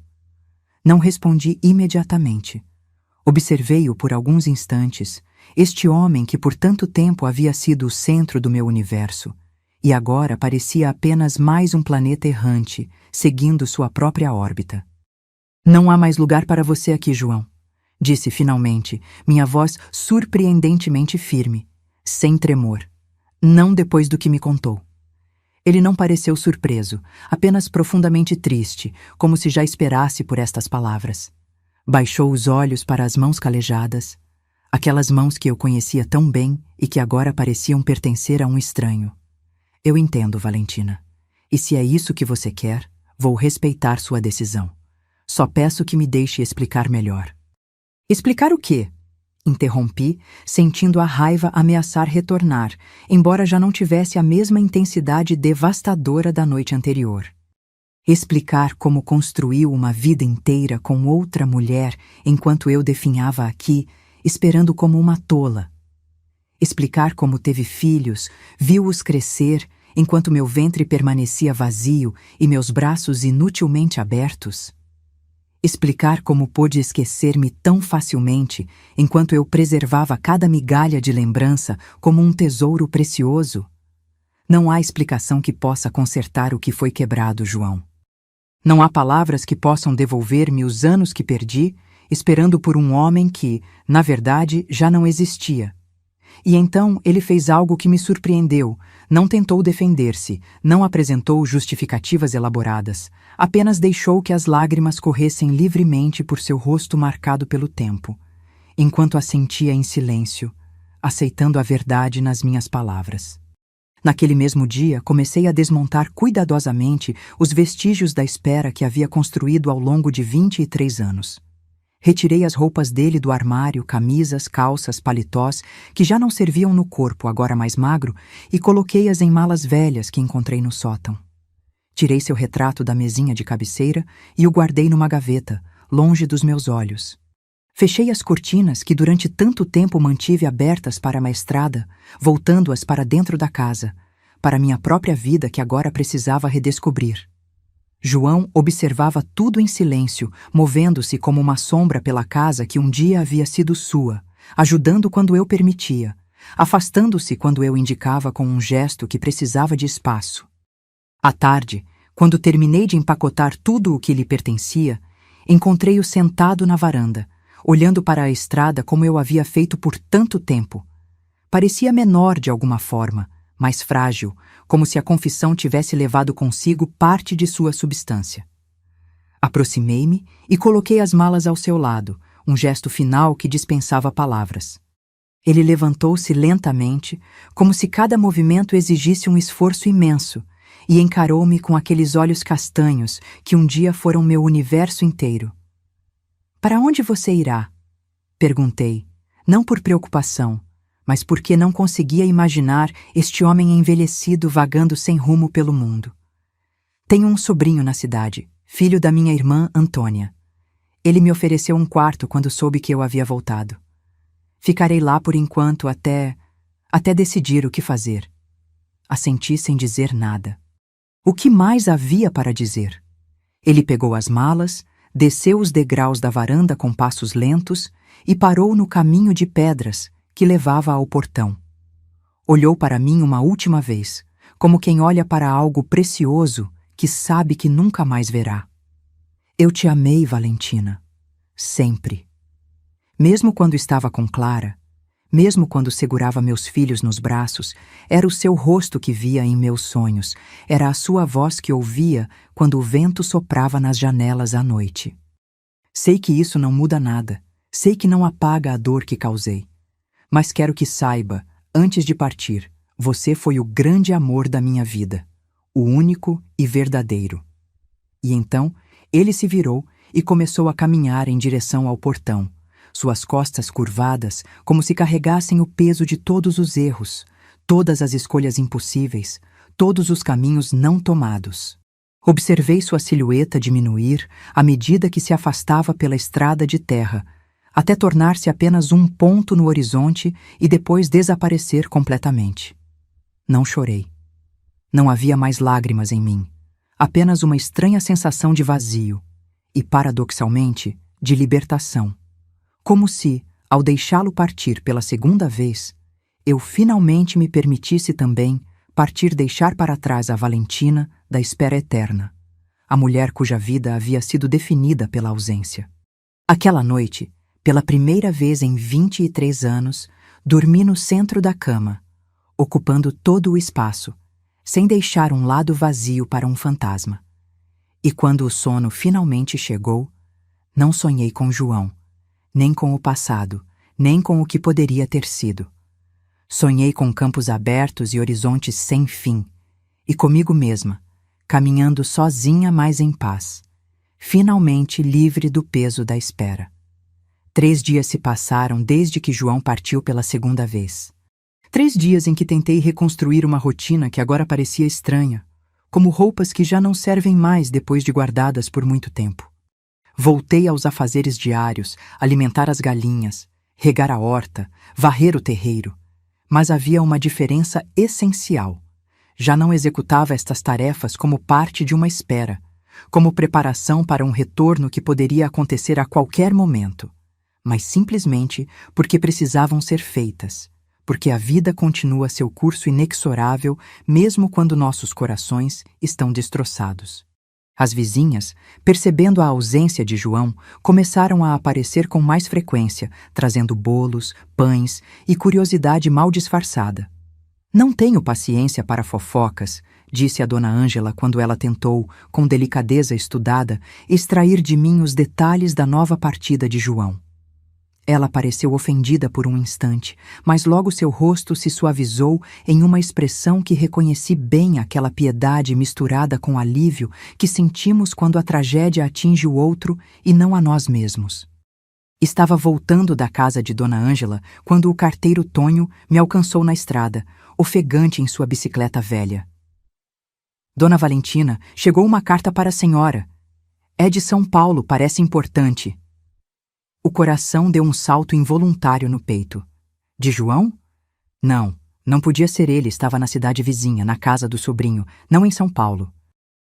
Não respondi imediatamente. Observei-o por alguns instantes, este homem que por tanto tempo havia sido o centro do meu universo, e agora parecia apenas mais um planeta errante, seguindo sua própria órbita. Não há mais lugar para você aqui, João, disse finalmente, minha voz surpreendentemente firme, sem tremor. Não depois do que me contou. Ele não pareceu surpreso, apenas profundamente triste, como se já esperasse por estas palavras. Baixou os olhos para as mãos calejadas, aquelas mãos que eu conhecia tão bem e que agora pareciam pertencer a um estranho. Eu entendo, Valentina. E se é isso que você quer, vou respeitar sua decisão. Só peço que me deixe explicar melhor. Explicar o quê? Interrompi, sentindo a raiva ameaçar retornar, embora já não tivesse a mesma intensidade devastadora da noite anterior. Explicar como construiu uma vida inteira com outra mulher enquanto eu definhava aqui, esperando como uma tola. Explicar como teve filhos, viu-os crescer, enquanto meu ventre permanecia vazio e meus braços inutilmente abertos. Explicar como pôde esquecer-me tão facilmente, enquanto eu preservava cada migalha de lembrança como um tesouro precioso. Não há explicação que possa consertar o que foi quebrado, João. Não há palavras que possam devolver-me os anos que perdi, esperando por um homem que, na verdade, já não existia. E então ele fez algo que me surpreendeu. Não tentou defender-se, não apresentou justificativas elaboradas, apenas deixou que as lágrimas corressem livremente por seu rosto marcado pelo tempo, enquanto assentia em silêncio, aceitando a verdade nas minhas palavras. Naquele mesmo dia, comecei a desmontar cuidadosamente os vestígios da espera que havia construído ao longo de 23 anos. Retirei as roupas dele do armário, camisas, calças, paletós, que já não serviam no corpo, agora mais magro, e coloquei-as em malas velhas que encontrei no sótão. Tirei seu retrato da mesinha de cabeceira e o guardei numa gaveta, longe dos meus olhos. Fechei as cortinas que durante tanto tempo mantive abertas para a estrada, voltando-as para dentro da casa, para minha própria vida que agora precisava redescobrir. João observava tudo em silêncio, movendo-se como uma sombra pela casa que um dia havia sido sua, ajudando quando eu permitia, afastando-se quando eu indicava com um gesto que precisava de espaço. À tarde, quando terminei de empacotar tudo o que lhe pertencia, encontrei-o sentado na varanda, olhando para a estrada como eu havia feito por tanto tempo. Parecia menor de alguma forma, mais frágil, como se a confissão tivesse levado consigo parte de sua substância. Aproximei-me e coloquei as malas ao seu lado, um gesto final que dispensava palavras. Ele levantou-se lentamente, como se cada movimento exigisse um esforço imenso, e encarou-me com aqueles olhos castanhos que um dia foram meu universo inteiro. Para onde você irá? Perguntei, não por preocupação, mas porque não conseguia imaginar este homem envelhecido vagando sem rumo pelo mundo. Tenho um sobrinho na cidade, filho da minha irmã Antônia. Ele me ofereceu um quarto quando soube que eu havia voltado. Ficarei lá por enquanto até decidir o que fazer. Assenti sem dizer nada. O que mais havia para dizer? Ele pegou as malas, desceu os degraus da varanda com passos lentos e parou no caminho de pedras que levava ao portão. Olhou para mim uma última vez, como quem olha para algo precioso que sabe que nunca mais verá. Eu te amei, Valentina. Sempre. Mesmo quando estava com Clara, mesmo quando segurava meus filhos nos braços, era o seu rosto que via em meus sonhos, era a sua voz que ouvia quando o vento soprava nas janelas à noite. Sei que isso não muda nada, sei que não apaga a dor que causei. Mas quero que saiba, antes de partir, você foi o grande amor da minha vida, o único e verdadeiro. E então, ele se virou e começou a caminhar em direção ao portão, suas costas curvadas como se carregassem o peso de todos os erros, todas as escolhas impossíveis, todos os caminhos não tomados. Observei sua silhueta diminuir à medida que se afastava pela estrada de terra, até tornar-se apenas um ponto no horizonte e depois desaparecer completamente. Não chorei. Não havia mais lágrimas em mim, apenas uma estranha sensação de vazio e, paradoxalmente, de libertação. Como se, ao deixá-lo partir pela segunda vez, eu finalmente me permitisse também partir deixar para trás a Valentina da espera eterna, a mulher cuja vida havia sido definida pela ausência. Aquela noite, pela primeira vez em 23 anos, dormi no centro da cama, ocupando todo o espaço, sem deixar um lado vazio para um fantasma. E quando o sono finalmente chegou, não sonhei com João, nem com o passado, nem com o que poderia ter sido. Sonhei com campos abertos e horizontes sem fim, e comigo mesma, caminhando sozinha, mas em paz, finalmente livre do peso da espera. 3 dias se passaram desde que João partiu pela segunda vez. 3 dias em que tentei reconstruir uma rotina que agora parecia estranha, como roupas que já não servem mais depois de guardadas por muito tempo. Voltei aos afazeres diários, alimentar as galinhas, regar a horta, varrer o terreiro. Mas havia uma diferença essencial. Já não executava estas tarefas como parte de uma espera, como preparação para um retorno que poderia acontecer a qualquer momento, mas simplesmente porque precisavam ser feitas, porque a vida continua seu curso inexorável mesmo quando nossos corações estão destroçados. As vizinhas, percebendo a ausência de João, começaram a aparecer com mais frequência, trazendo bolos, pães e curiosidade mal disfarçada. "Não tenho paciência para fofocas", disse a dona Ângela quando ela tentou, com delicadeza estudada, extrair de mim os detalhes da nova partida de João. Ela pareceu ofendida por um instante, mas logo seu rosto se suavizou em uma expressão que reconheci bem, aquela piedade misturada com alívio que sentimos quando a tragédia atinge o outro e não a nós mesmos. Estava voltando da casa de dona Ângela quando o carteiro Tonho me alcançou na estrada, ofegante em sua bicicleta velha. "Dona Valentina, chegou uma carta para a senhora. É de São Paulo, parece importante." O coração deu um salto involuntário no peito. De João? Não, não podia ser ele, estava na cidade vizinha, na casa do sobrinho, não em São Paulo.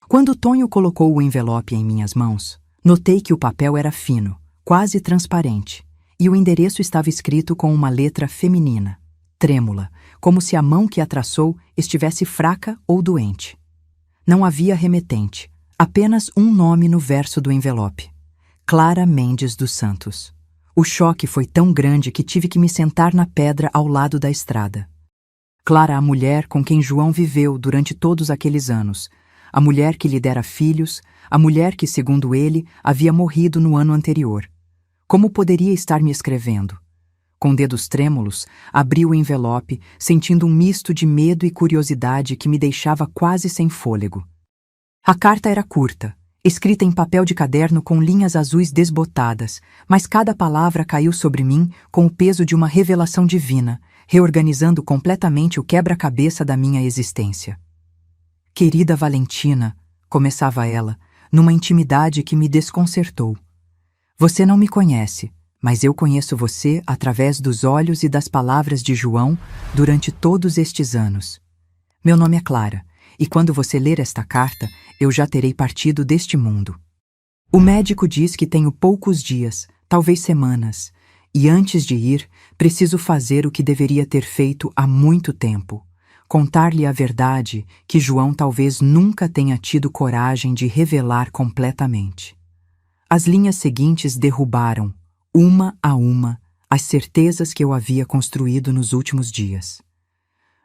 Quando Tonho colocou o envelope em minhas mãos, notei que o papel era fino, quase transparente, e o endereço estava escrito com uma letra feminina, trêmula, como se a mão que a traçou estivesse fraca ou doente. Não havia remetente, apenas um nome no verso do envelope. Clara Mendes dos Santos. O choque foi tão grande que tive que me sentar na pedra ao lado da estrada. Clara, a mulher com quem João viveu durante todos aqueles anos, a mulher que lhe dera filhos, a mulher que, segundo ele, havia morrido no ano anterior. Como poderia estar me escrevendo? Com dedos trêmulos, abri o envelope, sentindo um misto de medo e curiosidade que me deixava quase sem fôlego. A carta era curta, escrita em papel de caderno com linhas azuis desbotadas, mas cada palavra caiu sobre mim com o peso de uma revelação divina, reorganizando completamente o quebra-cabeça da minha existência. "Querida Valentina", começava ela, numa intimidade que me desconcertou. "Você não me conhece, mas eu conheço você através dos olhos e das palavras de João durante todos estes anos. Meu nome é Clara, e quando você ler esta carta, eu já terei partido deste mundo. O médico diz que tenho poucos dias, talvez semanas, e antes de ir, preciso fazer o que deveria ter feito há muito tempo, contar-lhe a verdade que João talvez nunca tenha tido coragem de revelar completamente." As linhas seguintes derrubaram, uma a uma, as certezas que eu havia construído nos últimos dias.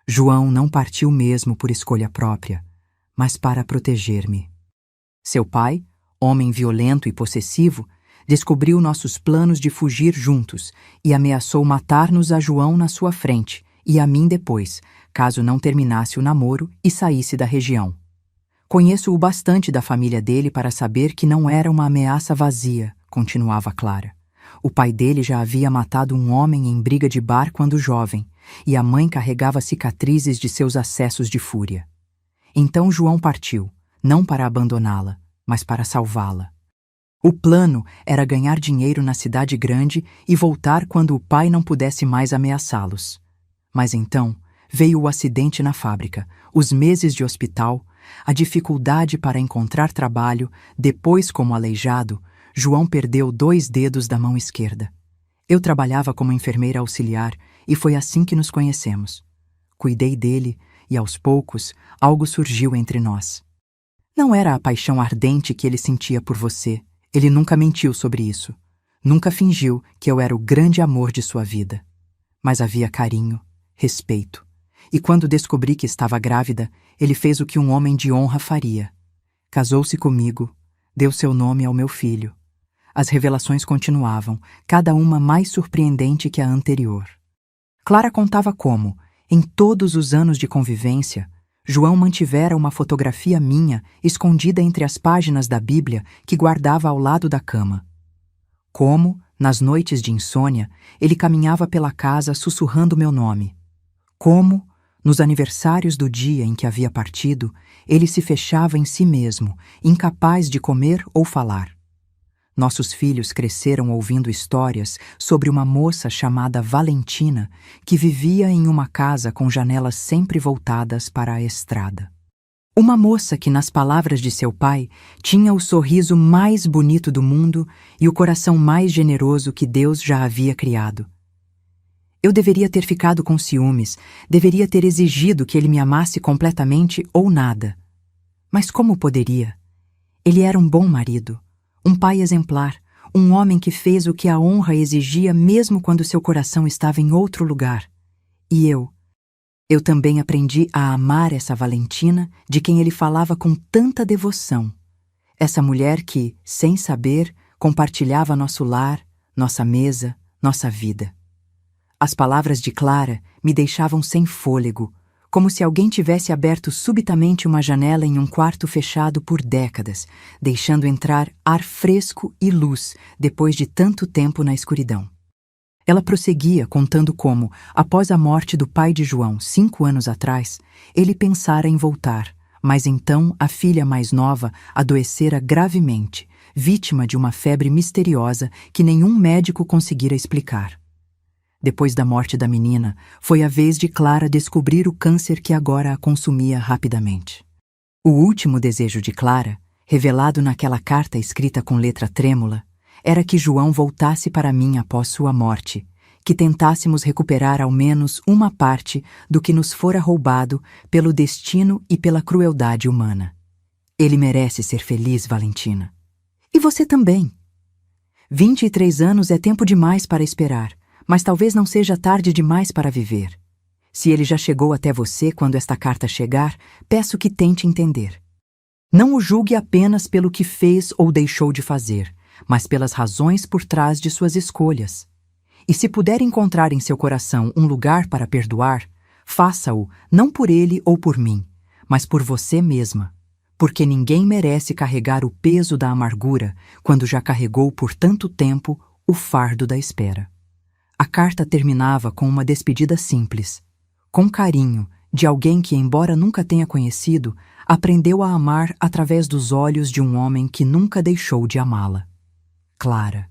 João não partiu mesmo por escolha própria, mas para proteger-me. Seu pai, homem violento e possessivo, descobriu nossos planos de fugir juntos e ameaçou matar-nos a João na sua frente e a mim depois, caso não terminasse o namoro e saísse da região. Conheço o bastante da família dele para saber que não era uma ameaça vazia, continuava Clara. O pai dele já havia matado um homem em briga de bar quando jovem, e a mãe carregava cicatrizes de seus acessos de fúria. Então João partiu, não para abandoná-la, mas para salvá-la. O plano era ganhar dinheiro na cidade grande e voltar quando o pai não pudesse mais ameaçá-los. Mas então veio o acidente na fábrica, os meses de hospital, a dificuldade para encontrar trabalho, depois, como aleijado, João perdeu 2 dedos da mão esquerda. Eu trabalhava como enfermeira auxiliar e foi assim que nos conhecemos. Cuidei dele e aos poucos, algo surgiu entre nós. Não era a paixão ardente que ele sentia por você. Ele nunca mentiu sobre isso. Nunca fingiu que eu era o grande amor de sua vida. Mas havia carinho, respeito. E quando descobri que estava grávida, ele fez o que um homem de honra faria. Casou-se comigo, deu seu nome ao meu filho. As revelações continuavam, cada uma mais surpreendente que a anterior. Clara contava como, em todos os anos de convivência, João mantivera uma fotografia minha escondida entre as páginas da Bíblia que guardava ao lado da cama. Como, nas noites de insônia, ele caminhava pela casa sussurrando meu nome. Como, nos aniversários do dia em que havia partido, ele se fechava em si mesmo, incapaz de comer ou falar. Nossos filhos cresceram ouvindo histórias sobre uma moça chamada Valentina que vivia em uma casa com janelas sempre voltadas para a estrada. Uma moça que, nas palavras de seu pai, tinha o sorriso mais bonito do mundo e o coração mais generoso que Deus já havia criado. Eu deveria ter ficado com ciúmes, deveria ter exigido que ele me amasse completamente ou nada. Mas como poderia? Ele era um bom marido, um pai exemplar, um homem que fez o que a honra exigia mesmo quando seu coração estava em outro lugar. E eu também aprendi a amar essa Valentina de quem ele falava com tanta devoção. Essa mulher que, sem saber, compartilhava nosso lar, nossa mesa, nossa vida. As palavras de Clara me deixavam sem fôlego, como se alguém tivesse aberto subitamente uma janela em um quarto fechado por décadas, deixando entrar ar fresco e luz depois de tanto tempo na escuridão. Ela prosseguia contando como, após a morte do pai de João 5 anos atrás, ele pensara em voltar, mas então a filha mais nova adoecera gravemente, vítima de uma febre misteriosa que nenhum médico conseguira explicar. Depois da morte da menina, foi a vez de Clara descobrir o câncer que agora a consumia rapidamente. O último desejo de Clara, revelado naquela carta escrita com letra trêmula, era que João voltasse para mim após sua morte, que tentássemos recuperar ao menos uma parte do que nos fora roubado pelo destino e pela crueldade humana. Ele merece ser feliz, Valentina. E você também. 23 anos é tempo demais para esperar, mas talvez não seja tarde demais para viver. Se ele já chegou até você quando esta carta chegar, peço que tente entender. Não o julgue apenas pelo que fez ou deixou de fazer, mas pelas razões por trás de suas escolhas. E se puder encontrar em seu coração um lugar para perdoar, faça-o não por ele ou por mim, mas por você mesma, porque ninguém merece carregar o peso da amargura quando já carregou por tanto tempo o fardo da espera. A carta terminava com uma despedida simples, com carinho, de alguém que, embora nunca tenha conhecido, aprendeu a amar através dos olhos de um homem que nunca deixou de amá-la. Clara.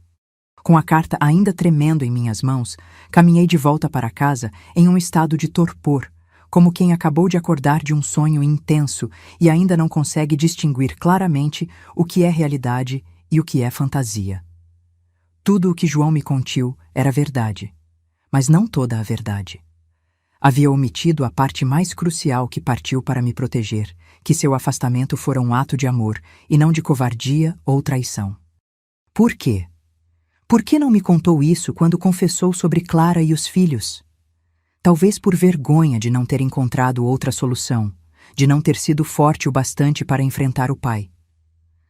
Com a carta ainda tremendo em minhas mãos, caminhei de volta para casa em um estado de torpor, como quem acabou de acordar de um sonho intenso e ainda não consegue distinguir claramente o que é realidade e o que é fantasia. Tudo o que João me contou era verdade, mas não toda a verdade. Havia omitido a parte mais crucial que partiu para me proteger, que seu afastamento fora um ato de amor e não de covardia ou traição. Por quê? Por que não me contou isso quando confessou sobre Clara e os filhos? Talvez por vergonha de não ter encontrado outra solução, de não ter sido forte o bastante para enfrentar o pai.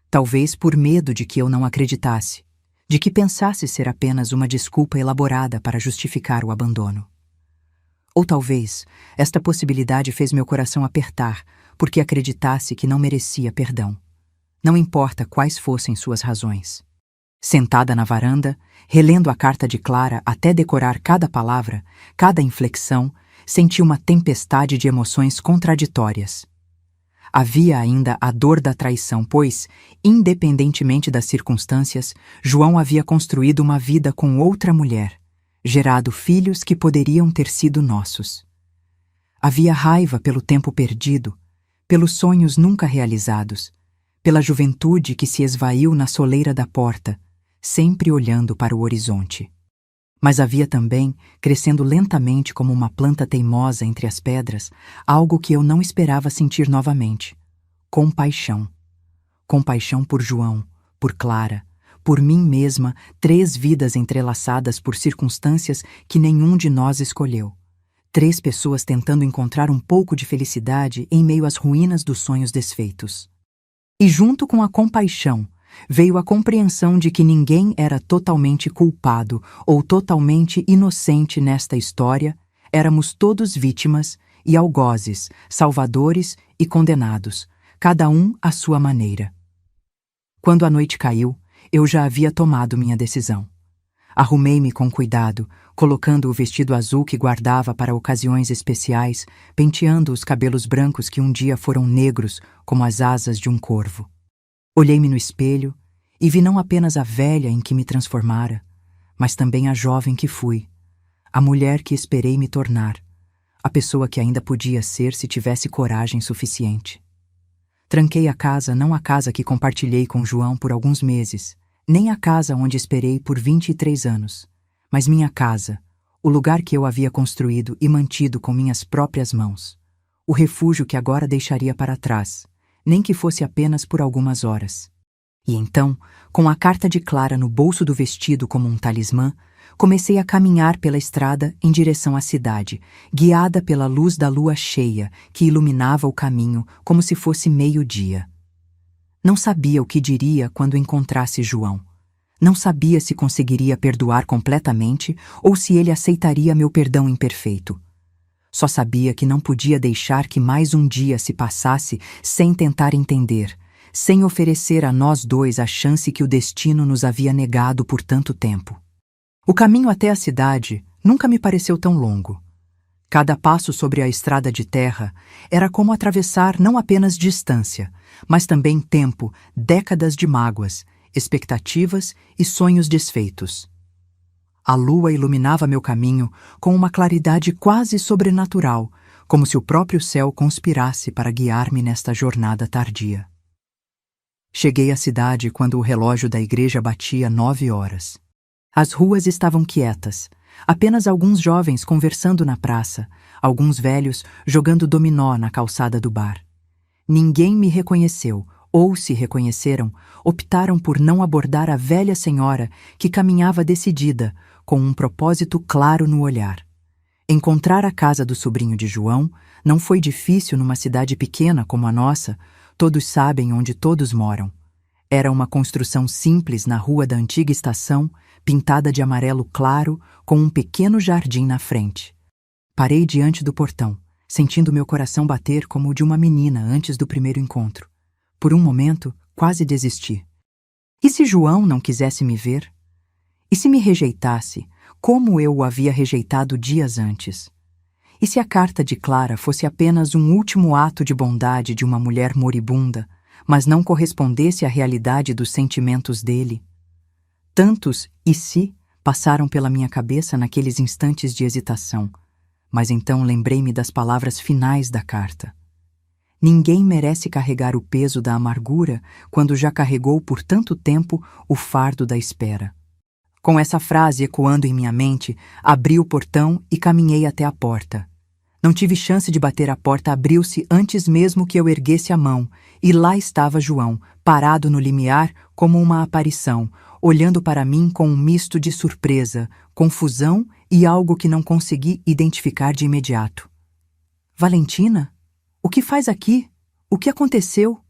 Talvez por medo de que eu não acreditasse, de que pensasse ser apenas uma desculpa elaborada para justificar o abandono. Ou talvez esta possibilidade fez meu coração apertar porque acreditasse que não merecia perdão. Não importa quais fossem suas razões. Sentada na varanda, relendo a carta de Clara até decorar cada palavra, cada inflexão, senti uma tempestade de emoções contraditórias. Havia ainda a dor da traição, pois, independentemente das circunstâncias, João havia construído uma vida com outra mulher, gerado filhos que poderiam ter sido nossos. Havia raiva pelo tempo perdido, pelos sonhos nunca realizados, pela juventude que se esvaiu na soleira da porta, sempre olhando para o horizonte. Mas havia também, crescendo lentamente como uma planta teimosa entre as pedras, algo que eu não esperava sentir novamente: compaixão. Compaixão por João, por Clara, por mim mesma, 3 vidas entrelaçadas por circunstâncias que nenhum de nós escolheu. 3 pessoas tentando encontrar um pouco de felicidade em meio às ruínas dos sonhos desfeitos. E junto com a compaixão, veio a compreensão de que ninguém era totalmente culpado ou totalmente inocente nesta história, éramos todos vítimas e algozes, salvadores e condenados, cada um à sua maneira. Quando a noite caiu, eu já havia tomado minha decisão. Arrumei-me com cuidado, colocando o vestido azul que guardava para ocasiões especiais, penteando os cabelos brancos que um dia foram negros como as asas de um corvo. Olhei-me no espelho e vi não apenas a velha em que me transformara, mas também a jovem que fui, a mulher que esperei me tornar, a pessoa que ainda podia ser se tivesse coragem suficiente. Tranquei a casa, não a casa que compartilhei com João por alguns meses, nem a casa onde esperei por 23 anos, mas minha casa, o lugar que eu havia construído e mantido com minhas próprias mãos, o refúgio que agora deixaria para trás, nem que fosse apenas por algumas horas. E então, com a carta de Clara no bolso do vestido como um talismã, comecei a caminhar pela estrada em direção à cidade, guiada pela luz da lua cheia que iluminava o caminho como se fosse meio-dia. Não sabia o que diria quando encontrasse João. Não sabia se conseguiria perdoar completamente ou se ele aceitaria meu perdão imperfeito. Só sabia que não podia deixar que mais um dia se passasse sem tentar entender, sem oferecer a nós dois a chance que o destino nos havia negado por tanto tempo. O caminho até a cidade nunca me pareceu tão longo. Cada passo sobre a estrada de terra era como atravessar não apenas distância, mas também tempo, décadas de mágoas, expectativas e sonhos desfeitos. A lua iluminava meu caminho com uma claridade quase sobrenatural, como se o próprio céu conspirasse para guiar-me nesta jornada tardia. Cheguei à cidade quando o relógio da igreja batia 9 horas. As ruas estavam quietas, apenas alguns jovens conversando na praça, alguns velhos jogando dominó na calçada do bar. Ninguém me reconheceu, ou se reconheceram, optaram por não abordar a velha senhora que caminhava decidida, com um propósito claro no olhar. Encontrar a casa do sobrinho de João não foi difícil numa cidade pequena como a nossa, todos sabem onde todos moram. Era uma construção simples na rua da antiga estação, pintada de amarelo claro, com um pequeno jardim na frente. Parei diante do portão, sentindo meu coração bater como o de uma menina antes do primeiro encontro. Por um momento, quase desisti. E se João não quisesse me ver? E se me rejeitasse, como eu o havia rejeitado dias antes? E se a carta de Clara fosse apenas um último ato de bondade de uma mulher moribunda, mas não correspondesse à realidade dos sentimentos dele? Tantos "e se" passaram pela minha cabeça naqueles instantes de hesitação, mas então lembrei-me das palavras finais da carta. Ninguém merece carregar o peso da amargura quando já carregou por tanto tempo o fardo da espera. Com essa frase ecoando em minha mente, abri o portão e caminhei até a porta. Não tive chance de bater, a porta abriu-se antes mesmo que eu erguesse a mão, e lá estava João, parado no limiar como uma aparição, olhando para mim com um misto de surpresa, confusão e algo que não consegui identificar de imediato. Valentina? O que faz aqui? O que aconteceu?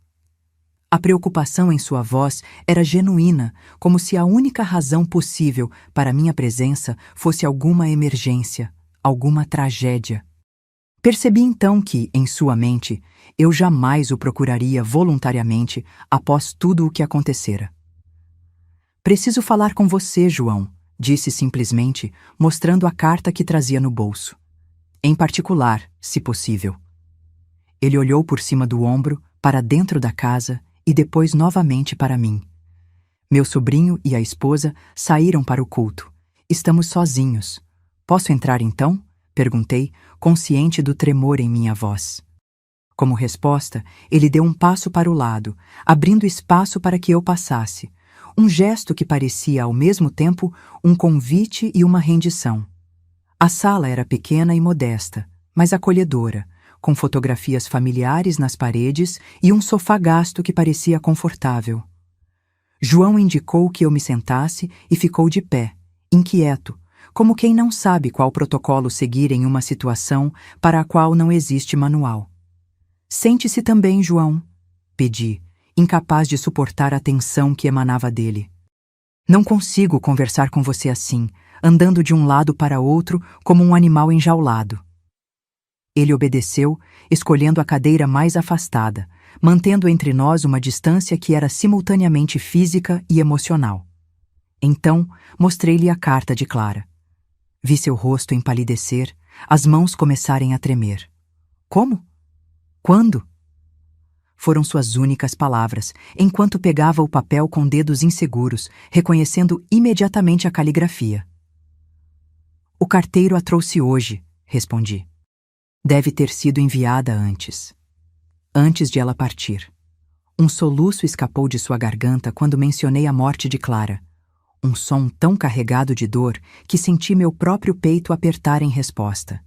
A preocupação em sua voz era genuína, como se a única razão possível para minha presença fosse alguma emergência, alguma tragédia. Percebi então que, em sua mente, eu jamais o procuraria voluntariamente após tudo o que acontecera. Preciso falar com você, João, disse simplesmente, mostrando a carta que trazia no bolso. Em particular, se possível. Ele olhou por cima do ombro, para dentro da casa e depois novamente para mim. Meu sobrinho e a esposa saíram para o culto. Estamos sozinhos. Posso entrar então? Perguntei, consciente do tremor em minha voz. Como resposta, ele deu um passo para o lado, abrindo espaço para que eu passasse. Um gesto que parecia ao mesmo tempo um convite e uma rendição. A sala era pequena e modesta, mas acolhedora, com fotografias familiares nas paredes e um sofá gasto que parecia confortável. João indicou que eu me sentasse e ficou de pé, inquieto, como quem não sabe qual protocolo seguir em uma situação para a qual não existe manual. Sente-se também, João, pedi, incapaz de suportar a tensão que emanava dele. Não consigo conversar com você assim, andando de um lado para outro como um animal enjaulado. Ele obedeceu, escolhendo a cadeira mais afastada, mantendo entre nós uma distância que era simultaneamente física e emocional. Então, mostrei-lhe a carta de Clara. Vi seu rosto empalidecer, as mãos começarem a tremer. Como? Quando? Foram suas únicas palavras, enquanto pegava o papel com dedos inseguros, reconhecendo imediatamente a caligrafia. O carteiro a trouxe hoje, respondi. Deve ter sido enviada antes de ela partir. Um soluço escapou de sua garganta quando mencionei a morte de Clara. Um som tão carregado de dor que senti meu próprio peito apertar em resposta.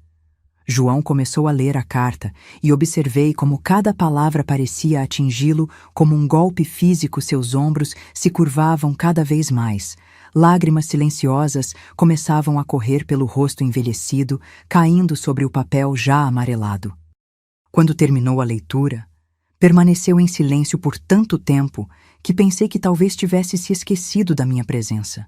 João começou a ler a carta e observei como cada palavra parecia atingi-lo como um golpe físico. Seus ombros se curvavam cada vez mais. Lágrimas silenciosas começavam a correr pelo rosto envelhecido, caindo sobre o papel já amarelado. Quando terminou a leitura, permaneceu em silêncio por tanto tempo que pensei que talvez tivesse se esquecido da minha presença.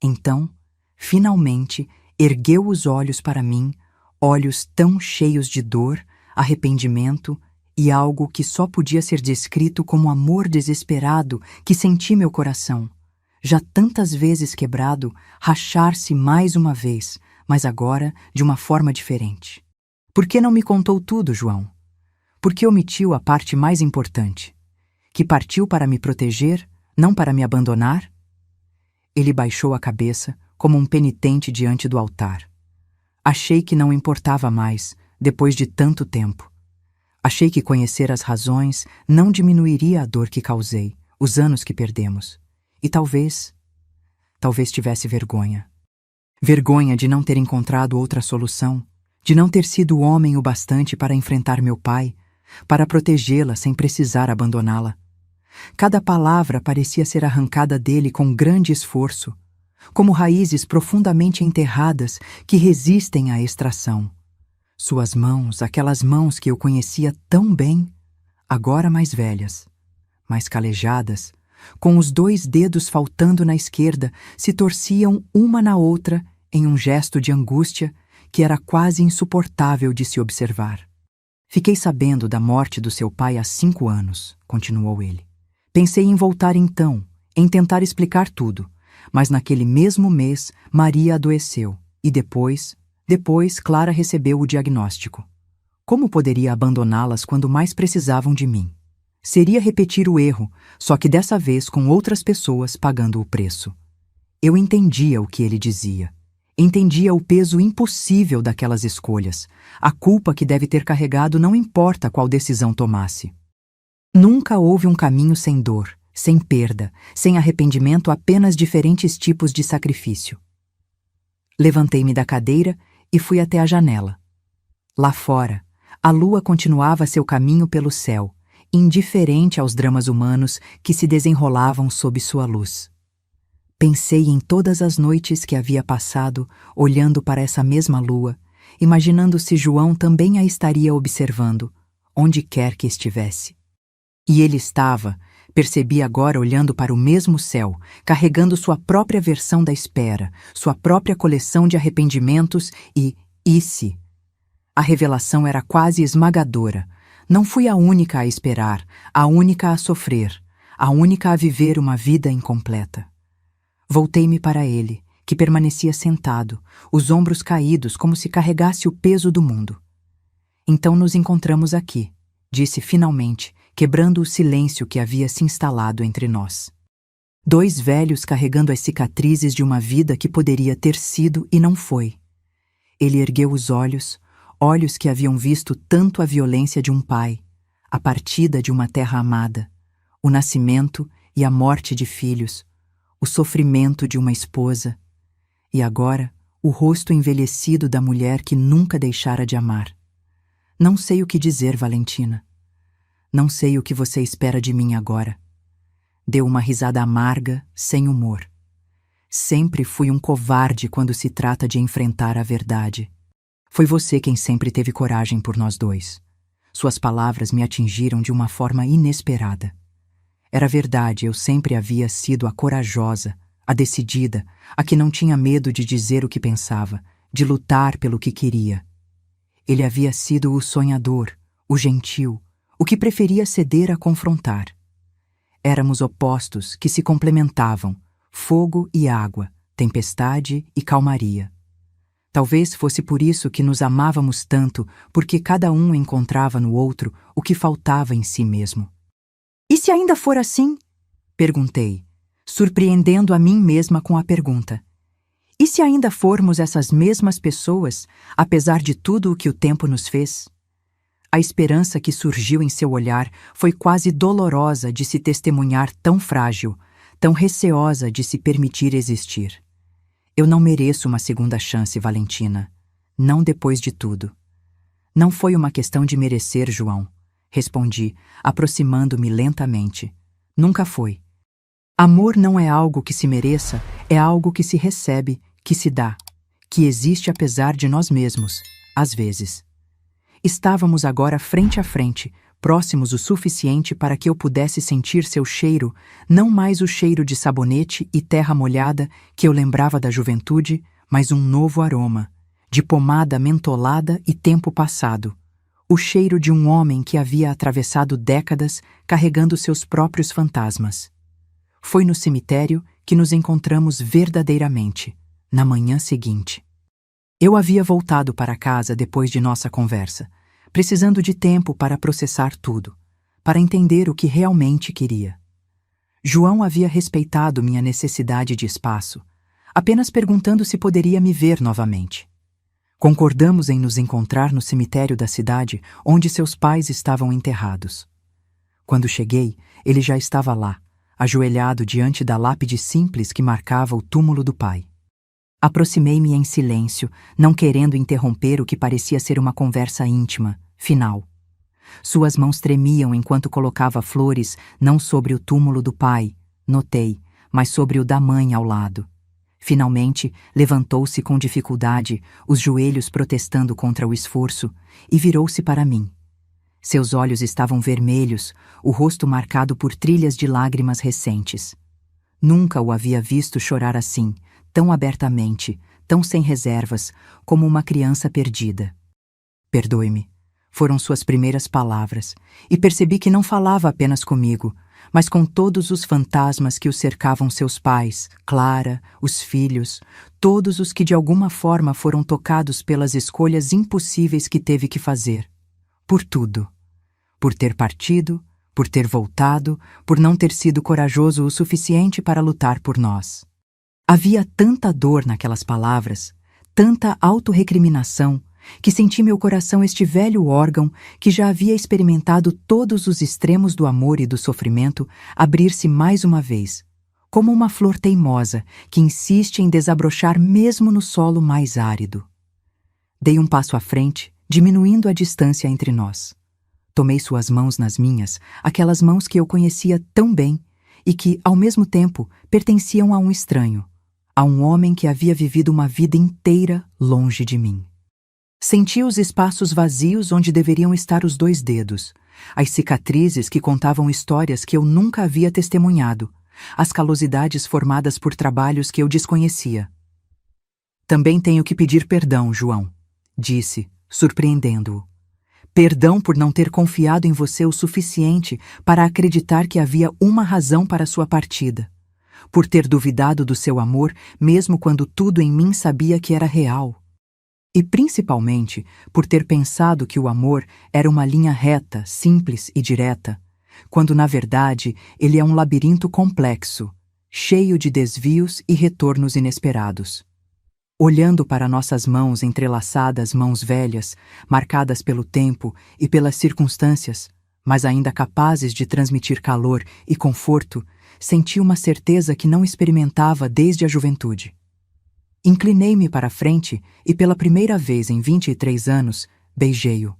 Então, finalmente, ergueu os olhos para mim, olhos tão cheios de dor, arrependimento e algo que só podia ser descrito como amor desesperado que senti meu coração, já tantas vezes quebrado, rachar-se mais uma vez, mas agora de uma forma diferente. Por que não me contou tudo, João? Por que omitiu a parte mais importante? Que partiu para me proteger, não para me abandonar? Ele baixou a cabeça, como um penitente diante do altar. Achei que não importava mais, depois de tanto tempo. Achei que conhecer as razões não diminuiria a dor que causei, os anos que perdemos. E talvez tivesse vergonha. Vergonha de não ter encontrado outra solução, de não ter sido homem o bastante para enfrentar meu pai, para protegê-la sem precisar abandoná-la. Cada palavra parecia ser arrancada dele com grande esforço, como raízes profundamente enterradas que resistem à extração. Suas mãos, aquelas mãos que eu conhecia tão bem, agora mais velhas, mais calejadas, com os 2 dedos faltando na esquerda, se torciam uma na outra em um gesto de angústia que era quase insuportável de se observar. Fiquei sabendo da morte do seu pai há 5 anos, continuou ele. Pensei em voltar então, em tentar explicar tudo, mas naquele mesmo mês Maria adoeceu e depois Clara recebeu o diagnóstico. Como poderia abandoná-las quando mais precisavam de mim? Seria repetir o erro, só que dessa vez com outras pessoas pagando o preço. Eu entendia o que ele dizia. Entendia o peso impossível daquelas escolhas, a culpa que deve ter carregado não importa qual decisão tomasse. Nunca houve um caminho sem dor, sem perda, sem arrependimento, apenas diferentes tipos de sacrifício. Levantei-me da cadeira e fui até a janela. Lá fora, a lua continuava seu caminho pelo céu, indiferente aos dramas humanos que se desenrolavam sob sua luz. Pensei em todas as noites que havia passado olhando para essa mesma lua, imaginando se João também a estaria observando, onde quer que estivesse. E ele estava, percebi agora olhando para o mesmo céu, carregando sua própria versão da espera, sua própria coleção de arrependimentos e se? A revelação era quase esmagadora. Não fui a única a esperar, a única a sofrer, a única a viver uma vida incompleta. Voltei-me para ele, que permanecia sentado, os ombros caídos como se carregasse o peso do mundo. Então nos encontramos aqui, disse finalmente, quebrando o silêncio que havia se instalado entre nós. 2 velhos carregando as cicatrizes de uma vida que poderia ter sido e não foi. Ele ergueu os olhos, olhos que haviam visto tanto a violência de um pai, a partida de uma terra amada, o nascimento e a morte de filhos, o sofrimento de uma esposa, e agora o rosto envelhecido da mulher que nunca deixara de amar. Não sei o que dizer, Valentina. Não sei o que você espera de mim agora. Deu uma risada amarga, sem humor. Sempre fui um covarde quando se trata de enfrentar a verdade. Foi você quem sempre teve coragem por nós dois. Suas palavras me atingiram de uma forma inesperada. Era verdade, eu sempre havia sido a corajosa, a decidida, a que não tinha medo de dizer o que pensava, de lutar pelo que queria. Ele havia sido o sonhador, o gentil, o que preferia ceder a confrontar. Éramos opostos que se complementavam, fogo e água, tempestade e calmaria. Talvez fosse por isso que nos amávamos tanto, porque cada um encontrava no outro o que faltava em si mesmo. E se ainda for assim? Perguntei, surpreendendo a mim mesma com a pergunta. E se ainda formos essas mesmas pessoas, apesar de tudo o que o tempo nos fez? A esperança que surgiu em seu olhar foi quase dolorosa de se testemunhar tão frágil, tão receosa de se permitir existir. Eu não mereço uma segunda chance, Valentina. Não depois de tudo. Não foi uma questão de merecer, João. Respondi, aproximando-me lentamente. Nunca foi. Amor não é algo que se mereça, é algo que se recebe, que se dá, que existe apesar de nós mesmos, às vezes. Estávamos agora frente a frente, próximos o suficiente para que eu pudesse sentir seu cheiro, não mais o cheiro de sabonete e terra molhada que eu lembrava da juventude, mas um novo aroma, de pomada mentolada e tempo passado. O cheiro de um homem que havia atravessado décadas carregando seus próprios fantasmas. Foi no cemitério que nos encontramos verdadeiramente, na manhã seguinte. Eu havia voltado para casa depois de nossa conversa, precisando de tempo para processar tudo, para entender o que realmente queria. João havia respeitado minha necessidade de espaço, apenas perguntando se poderia me ver novamente. Concordamos em nos encontrar no cemitério da cidade onde seus pais estavam enterrados. Quando cheguei, ele já estava lá, ajoelhado diante da lápide simples que marcava o túmulo do pai. Aproximei-me em silêncio, não querendo interromper o que parecia ser uma conversa íntima, final. Suas mãos tremiam enquanto colocava flores não sobre o túmulo do pai, notei, mas sobre o da mãe ao lado. Finalmente, levantou-se com dificuldade, os joelhos protestando contra o esforço, e virou-se para mim. Seus olhos estavam vermelhos, o rosto marcado por trilhas de lágrimas recentes. Nunca o havia visto chorar assim, tão abertamente, tão sem reservas, como uma criança perdida. Perdoe-me, foram suas primeiras palavras, e percebi que não falava apenas comigo, mas com todos os fantasmas que o cercavam seus pais, Clara, os filhos, todos os que de alguma forma foram tocados pelas escolhas impossíveis que teve que fazer. Por tudo. Por ter partido, por ter voltado, por não ter sido corajoso o suficiente para lutar por nós. Havia tanta dor naquelas palavras, tanta autorrecriminação, que senti meu coração este velho órgão que já havia experimentado todos os extremos do amor e do sofrimento abrir-se mais uma vez, como uma flor teimosa que insiste em desabrochar mesmo no solo mais árido. Dei um passo à frente, diminuindo a distância entre nós. Tomei suas mãos nas minhas, aquelas mãos que eu conhecia tão bem e que, ao mesmo tempo, pertenciam a um estranho, a um homem que havia vivido uma vida inteira longe de mim. Senti os espaços vazios onde deveriam estar os 2 dedos, as cicatrizes que contavam histórias que eu nunca havia testemunhado, as calosidades formadas por trabalhos que eu desconhecia. Também tenho que pedir perdão, João, disse, surpreendendo-o. Perdão por não ter confiado em você o suficiente para acreditar que havia uma razão para sua partida. Por ter duvidado do seu amor, mesmo quando tudo em mim sabia que era real. E principalmente por ter pensado que o amor era uma linha reta, simples e direta, quando na verdade ele é um labirinto complexo, cheio de desvios e retornos inesperados. Olhando para nossas mãos entrelaçadas, mãos velhas, marcadas pelo tempo e pelas circunstâncias, mas ainda capazes de transmitir calor e conforto, senti uma certeza que não experimentava desde a juventude. Inclinei-me para a frente e, pela primeira vez em 23 anos, beijei-o.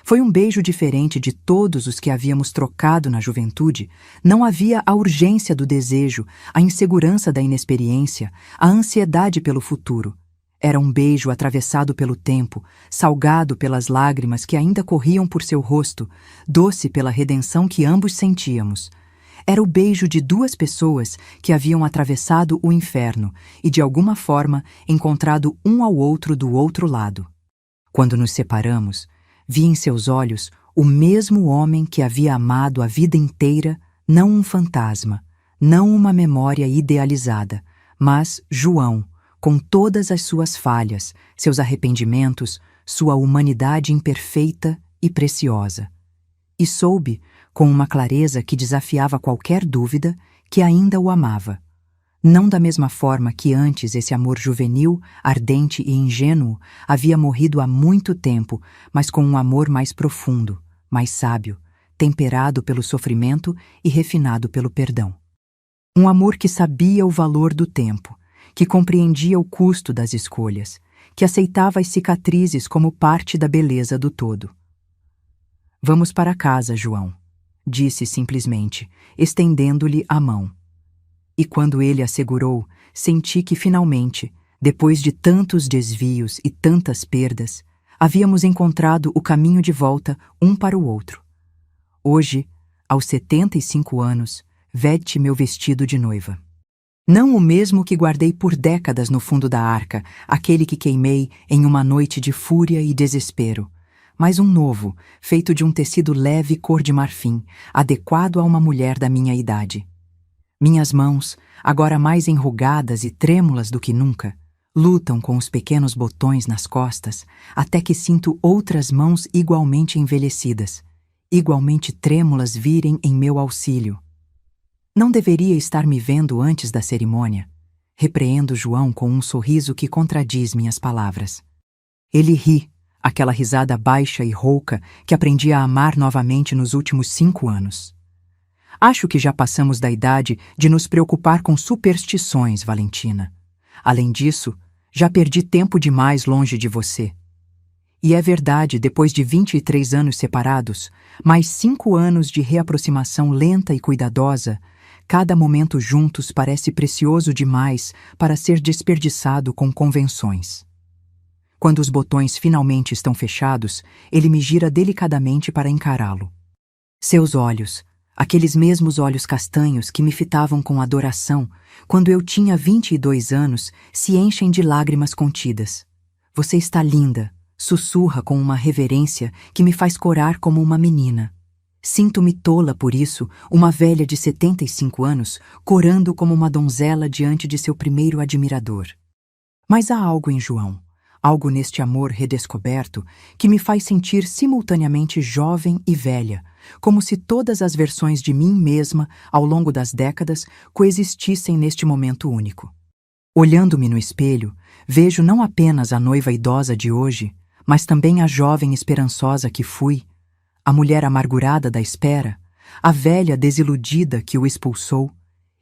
Foi um beijo diferente de todos os que havíamos trocado na juventude. Não havia a urgência do desejo, a insegurança da inexperiência, a ansiedade pelo futuro. Era um beijo atravessado pelo tempo, salgado pelas lágrimas que ainda corriam por seu rosto, doce pela redenção que ambos sentíamos. Era o beijo de duas pessoas que haviam atravessado o inferno e, de alguma forma, encontrado um ao outro do outro lado. Quando nos separamos, vi em seus olhos o mesmo homem que havia amado a vida inteira, não um fantasma, não uma memória idealizada, mas João, com todas as suas falhas, seus arrependimentos, sua humanidade imperfeita e preciosa. E soube, com uma clareza que desafiava qualquer dúvida, que ainda o amava. Não da mesma forma que antes esse amor juvenil, ardente e ingênuo havia morrido há muito tempo, mas com um amor mais profundo, mais sábio, temperado pelo sofrimento e refinado pelo perdão. Um amor que sabia o valor do tempo, que compreendia o custo das escolhas, que aceitava as cicatrizes como parte da beleza do todo. "Vamos para casa, João", disse simplesmente, estendendo-lhe a mão. E quando ele a segurou, senti que finalmente, depois de tantos desvios e tantas perdas, havíamos encontrado o caminho de volta um para o outro. Hoje, aos 75 anos, veste meu vestido de noiva. Não o mesmo que guardei por décadas no fundo da arca, aquele que queimei em uma noite de fúria e desespero, mas um novo, feito de um tecido leve cor de marfim, adequado a uma mulher da minha idade. Minhas mãos, agora mais enrugadas e trêmulas do que nunca, lutam com os pequenos botões nas costas, até que sinto outras mãos igualmente envelhecidas, igualmente trêmulas virem em meu auxílio. Não deveria estar me vendo antes da cerimônia. Repreendo João com um sorriso que contradiz minhas palavras. Ele ri, aquela risada baixa e rouca que aprendi a amar novamente nos últimos 5 anos. Acho que já passamos da idade de nos preocupar com superstições, Valentina. Além disso, já perdi tempo demais longe de você. E é verdade, depois de 23 anos separados, mais 5 anos de reaproximação lenta e cuidadosa, cada momento juntos parece precioso demais para ser desperdiçado com convenções. Quando os botões finalmente estão fechados, ele me gira delicadamente para encará-lo. Seus olhos, aqueles mesmos olhos castanhos que me fitavam com adoração quando eu tinha 22 anos, se enchem de lágrimas contidas. "Você está linda", sussurra com uma reverência que me faz corar como uma menina. Sinto-me tola por isso, uma velha de 75 anos, corando como uma donzela diante de seu primeiro admirador. Mas há algo em João, algo neste amor redescoberto, que me faz sentir simultaneamente jovem e velha, como se todas as versões de mim mesma, ao longo das décadas, coexistissem neste momento único. Olhando-me no espelho, vejo não apenas a noiva idosa de hoje, mas também a jovem esperançosa que fui, a mulher amargurada da espera, a velha desiludida que o expulsou,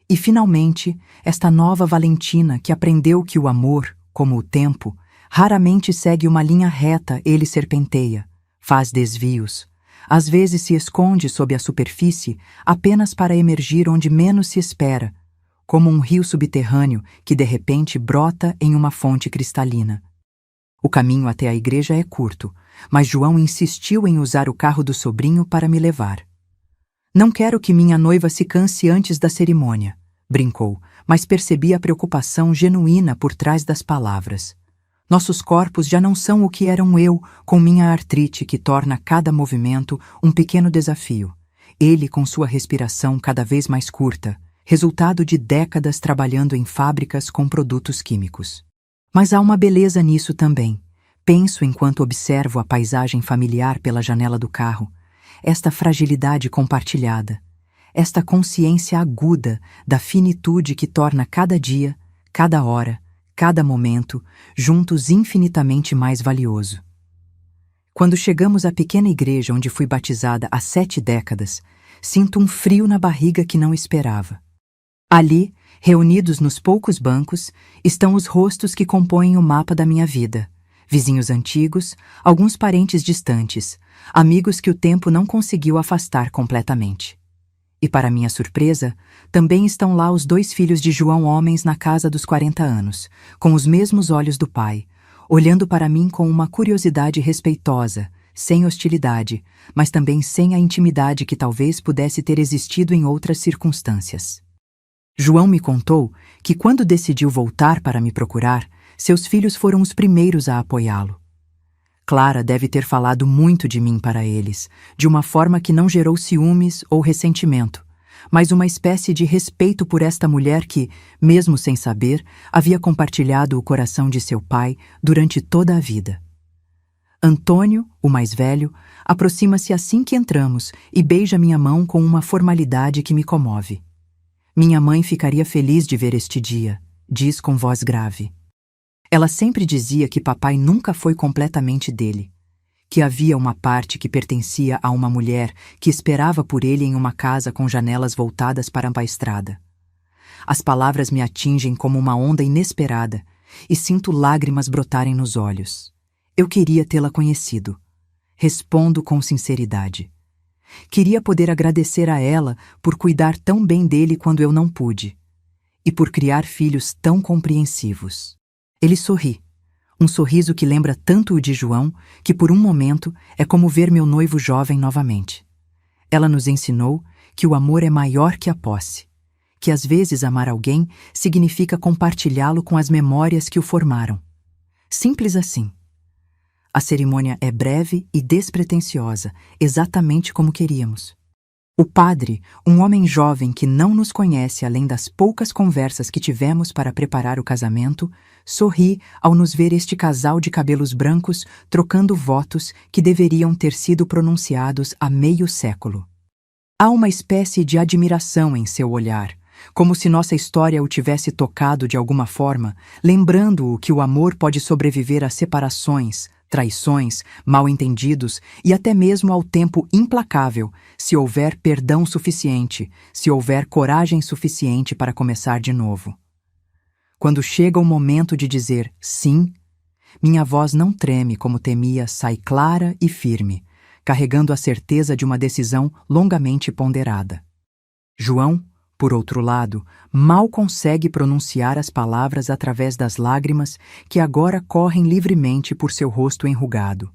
e, finalmente, esta nova Valentina que aprendeu que o amor, como o tempo, raramente segue uma linha reta, ele serpenteia, faz desvios, às vezes se esconde sob a superfície apenas para emergir onde menos se espera, como um rio subterrâneo que de repente brota em uma fonte cristalina. O caminho até a igreja é curto, mas João insistiu em usar o carro do sobrinho para me levar. "Não quero que minha noiva se canse antes da cerimônia", brincou, mas percebi a preocupação genuína por trás das palavras. Nossos corpos já não são o que eram eu, com minha artrite que torna cada movimento um pequeno desafio. Ele com sua respiração cada vez mais curta, resultado de décadas trabalhando em fábricas com produtos químicos. Mas há uma beleza nisso também. Penso enquanto observo a paisagem familiar pela janela do carro, esta fragilidade compartilhada, esta consciência aguda da finitude que torna cada dia, cada hora, cada momento, juntos infinitamente mais valioso. Quando chegamos à pequena igreja onde fui batizada há 7 décadas, sinto um frio na barriga que não esperava. Ali, reunidos nos poucos bancos, estão os rostos que compõem o mapa da minha vida. Vizinhos antigos, alguns parentes distantes, amigos que o tempo não conseguiu afastar completamente. E para minha surpresa, também estão lá os 2 filhos de João homens na casa dos 40 anos, com os mesmos olhos do pai, olhando para mim com uma curiosidade respeitosa, sem hostilidade, mas também sem a intimidade que talvez pudesse ter existido em outras circunstâncias. João me contou que quando decidiu voltar para me procurar, seus filhos foram os primeiros a apoiá-lo. Clara deve ter falado muito de mim para eles, de uma forma que não gerou ciúmes ou ressentimento, mas uma espécie de respeito por esta mulher que, mesmo sem saber, havia compartilhado o coração de seu pai durante toda a vida. Antônio, o mais velho, aproxima-se assim que entramos e beija minha mão com uma formalidade que me comove. Minha mãe ficaria feliz de ver este dia, diz com voz grave. Ela sempre dizia que papai nunca foi completamente dele, que havia uma parte que pertencia a uma mulher que esperava por ele em uma casa com janelas voltadas para a estrada. As palavras me atingem como uma onda inesperada e sinto lágrimas brotarem nos olhos. Eu queria tê-la conhecido. Respondo com sinceridade. Queria poder agradecer a ela por cuidar tão bem dele quando eu não pude, e por criar filhos tão compreensivos. Ele sorri, um sorriso que lembra tanto o de João, que por um momento é como ver meu noivo jovem novamente. Ela nos ensinou que o amor é maior que a posse, que às vezes amar alguém significa compartilhá-lo com as memórias que o formaram. Simples assim. A cerimônia é breve e despretensiosa, exatamente como queríamos. O padre, um homem jovem que não nos conhece além das poucas conversas que tivemos para preparar o casamento, sorri ao nos ver este casal de cabelos brancos trocando votos que deveriam ter sido pronunciados há meio século. Há uma espécie de admiração em seu olhar, como se nossa história o tivesse tocado de alguma forma, lembrando-o que o amor pode sobreviver a separações, traições, mal-entendidos e até mesmo ao tempo implacável, se houver perdão suficiente, se houver coragem suficiente para começar de novo. Quando chega o momento de dizer sim, minha voz não treme como temia, sai clara e firme, carregando a certeza de uma decisão longamente ponderada. João, por outro lado, mal consegue pronunciar as palavras através das lágrimas que agora correm livremente por seu rosto enrugado.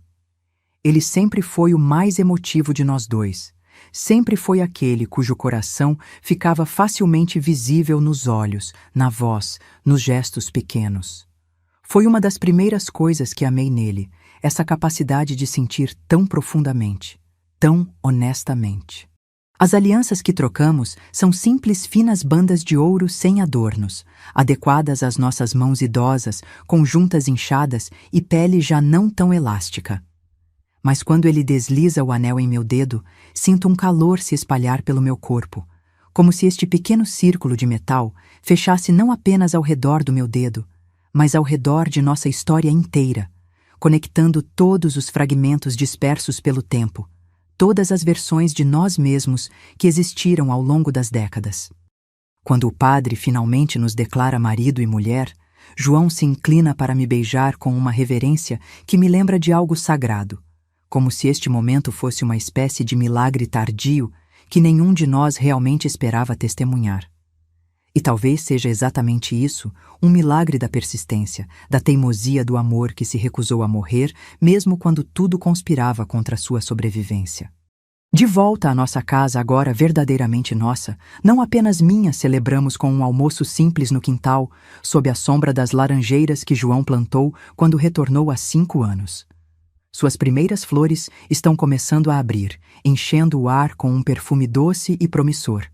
Ele sempre foi o mais emotivo de nós dois. Sempre foi aquele cujo coração ficava facilmente visível nos olhos, na voz, nos gestos pequenos. Foi uma das primeiras coisas que amei nele, essa capacidade de sentir tão profundamente, tão honestamente. As alianças que trocamos são simples finas bandas de ouro sem adornos, adequadas às nossas mãos idosas, com juntas inchadas e pele já não tão elástica. Mas quando ele desliza o anel em meu dedo, sinto um calor se espalhar pelo meu corpo, como se este pequeno círculo de metal fechasse não apenas ao redor do meu dedo, mas ao redor de nossa história inteira, conectando todos os fragmentos dispersos pelo tempo, todas as versões de nós mesmos que existiram ao longo das décadas. Quando o padre finalmente nos declara marido e mulher, João se inclina para me beijar com uma reverência que me lembra de algo sagrado, como se este momento fosse uma espécie de milagre tardio que nenhum de nós realmente esperava testemunhar. E talvez seja exatamente isso, um milagre da persistência, da teimosia do amor que se recusou a morrer, mesmo quando tudo conspirava contra sua sobrevivência. De volta à nossa casa, agora verdadeiramente nossa, não apenas minha, celebramos com um almoço simples no quintal, sob a sombra das laranjeiras que João plantou quando retornou há 5 anos. Suas primeiras flores estão começando a abrir, enchendo o ar com um perfume doce e promissor.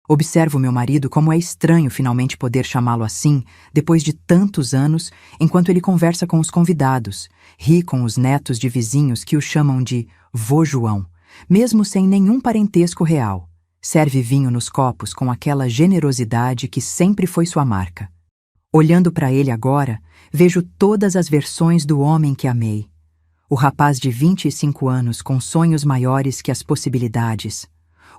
Observo meu marido como é estranho finalmente poder chamá-lo assim, depois de tantos anos, enquanto ele conversa com os convidados, ri com os netos de vizinhos que o chamam de vô João, mesmo sem nenhum parentesco real. Serve vinho nos copos com aquela generosidade que sempre foi sua marca. Olhando para ele agora, vejo todas as versões do homem que amei. O rapaz de 25 anos com sonhos maiores que as possibilidades.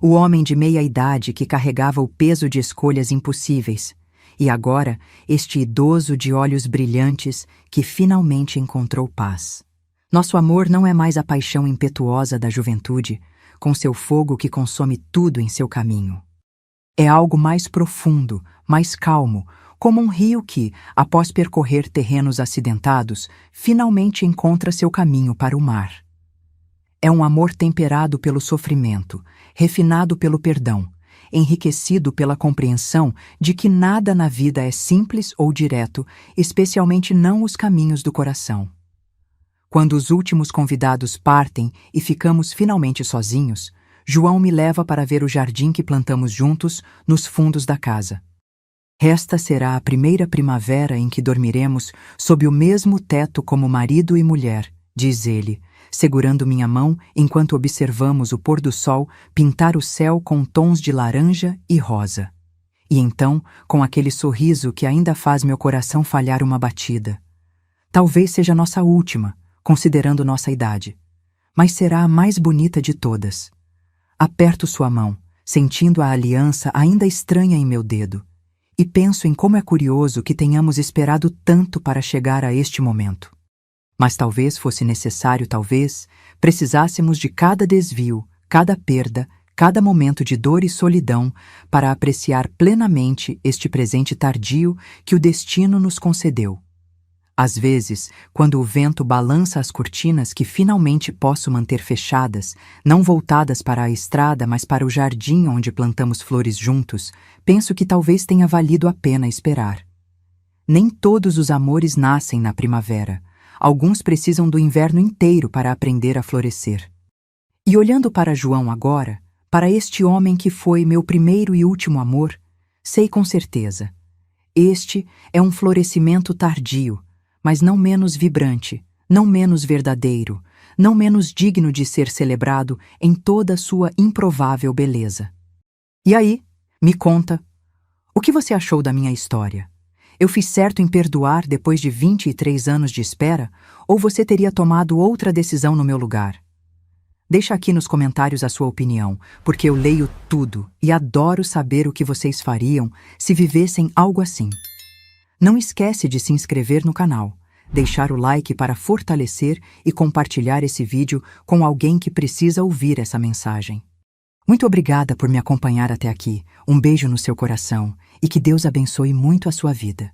o homem de meia idade que carregava o peso de escolhas impossíveis, e agora este idoso de olhos brilhantes que finalmente encontrou paz. Nosso amor não é mais a paixão impetuosa da juventude, com seu fogo que consome tudo em seu caminho. É algo mais profundo, mais calmo, como um rio que, após percorrer terrenos acidentados, finalmente encontra seu caminho para o mar. É um amor temperado pelo sofrimento, refinado pelo perdão, enriquecido pela compreensão de que nada na vida é simples ou direto, especialmente não os caminhos do coração. Quando os últimos convidados partem e ficamos finalmente sozinhos, João me leva para ver o jardim que plantamos juntos nos fundos da casa. Esta será a primeira primavera em que dormiremos sob o mesmo teto como marido e mulher, diz ele, segurando minha mão enquanto observamos o pôr do sol pintar o céu com tons de laranja e rosa. E então, com aquele sorriso que ainda faz meu coração falhar uma batida. Talvez seja nossa última, considerando nossa idade, mas será a mais bonita de todas. Aperto sua mão, sentindo a aliança ainda estranha em meu dedo, e penso em como é curioso que tenhamos esperado tanto para chegar a este momento. Mas talvez fosse necessário, precisássemos de cada desvio, cada perda, cada momento de dor e solidão para apreciar plenamente este presente tardio que o destino nos concedeu. Às vezes, quando o vento balança as cortinas que finalmente posso manter fechadas, não voltadas para a estrada, mas para o jardim onde plantamos flores juntos, penso que talvez tenha valido a pena esperar. Nem todos os amores nascem na primavera. Alguns precisam do inverno inteiro para aprender a florescer. E olhando para João agora, para este homem que foi meu primeiro e último amor, sei com certeza. Este é um florescimento tardio, mas não menos vibrante, não menos verdadeiro, não menos digno de ser celebrado em toda a sua improvável beleza. E aí, me conta, o que você achou da minha história? Eu fiz certo em perdoar depois de 23 anos de espera, ou você teria tomado outra decisão no meu lugar? Deixa aqui nos comentários a sua opinião, porque eu leio tudo e adoro saber o que vocês fariam se vivessem algo assim. Não esquece de se inscrever no canal, deixar o like para fortalecer e compartilhar esse vídeo com alguém que precisa ouvir essa mensagem. Muito obrigada por me acompanhar até aqui, um beijo no seu coração e que Deus abençoe muito a sua vida.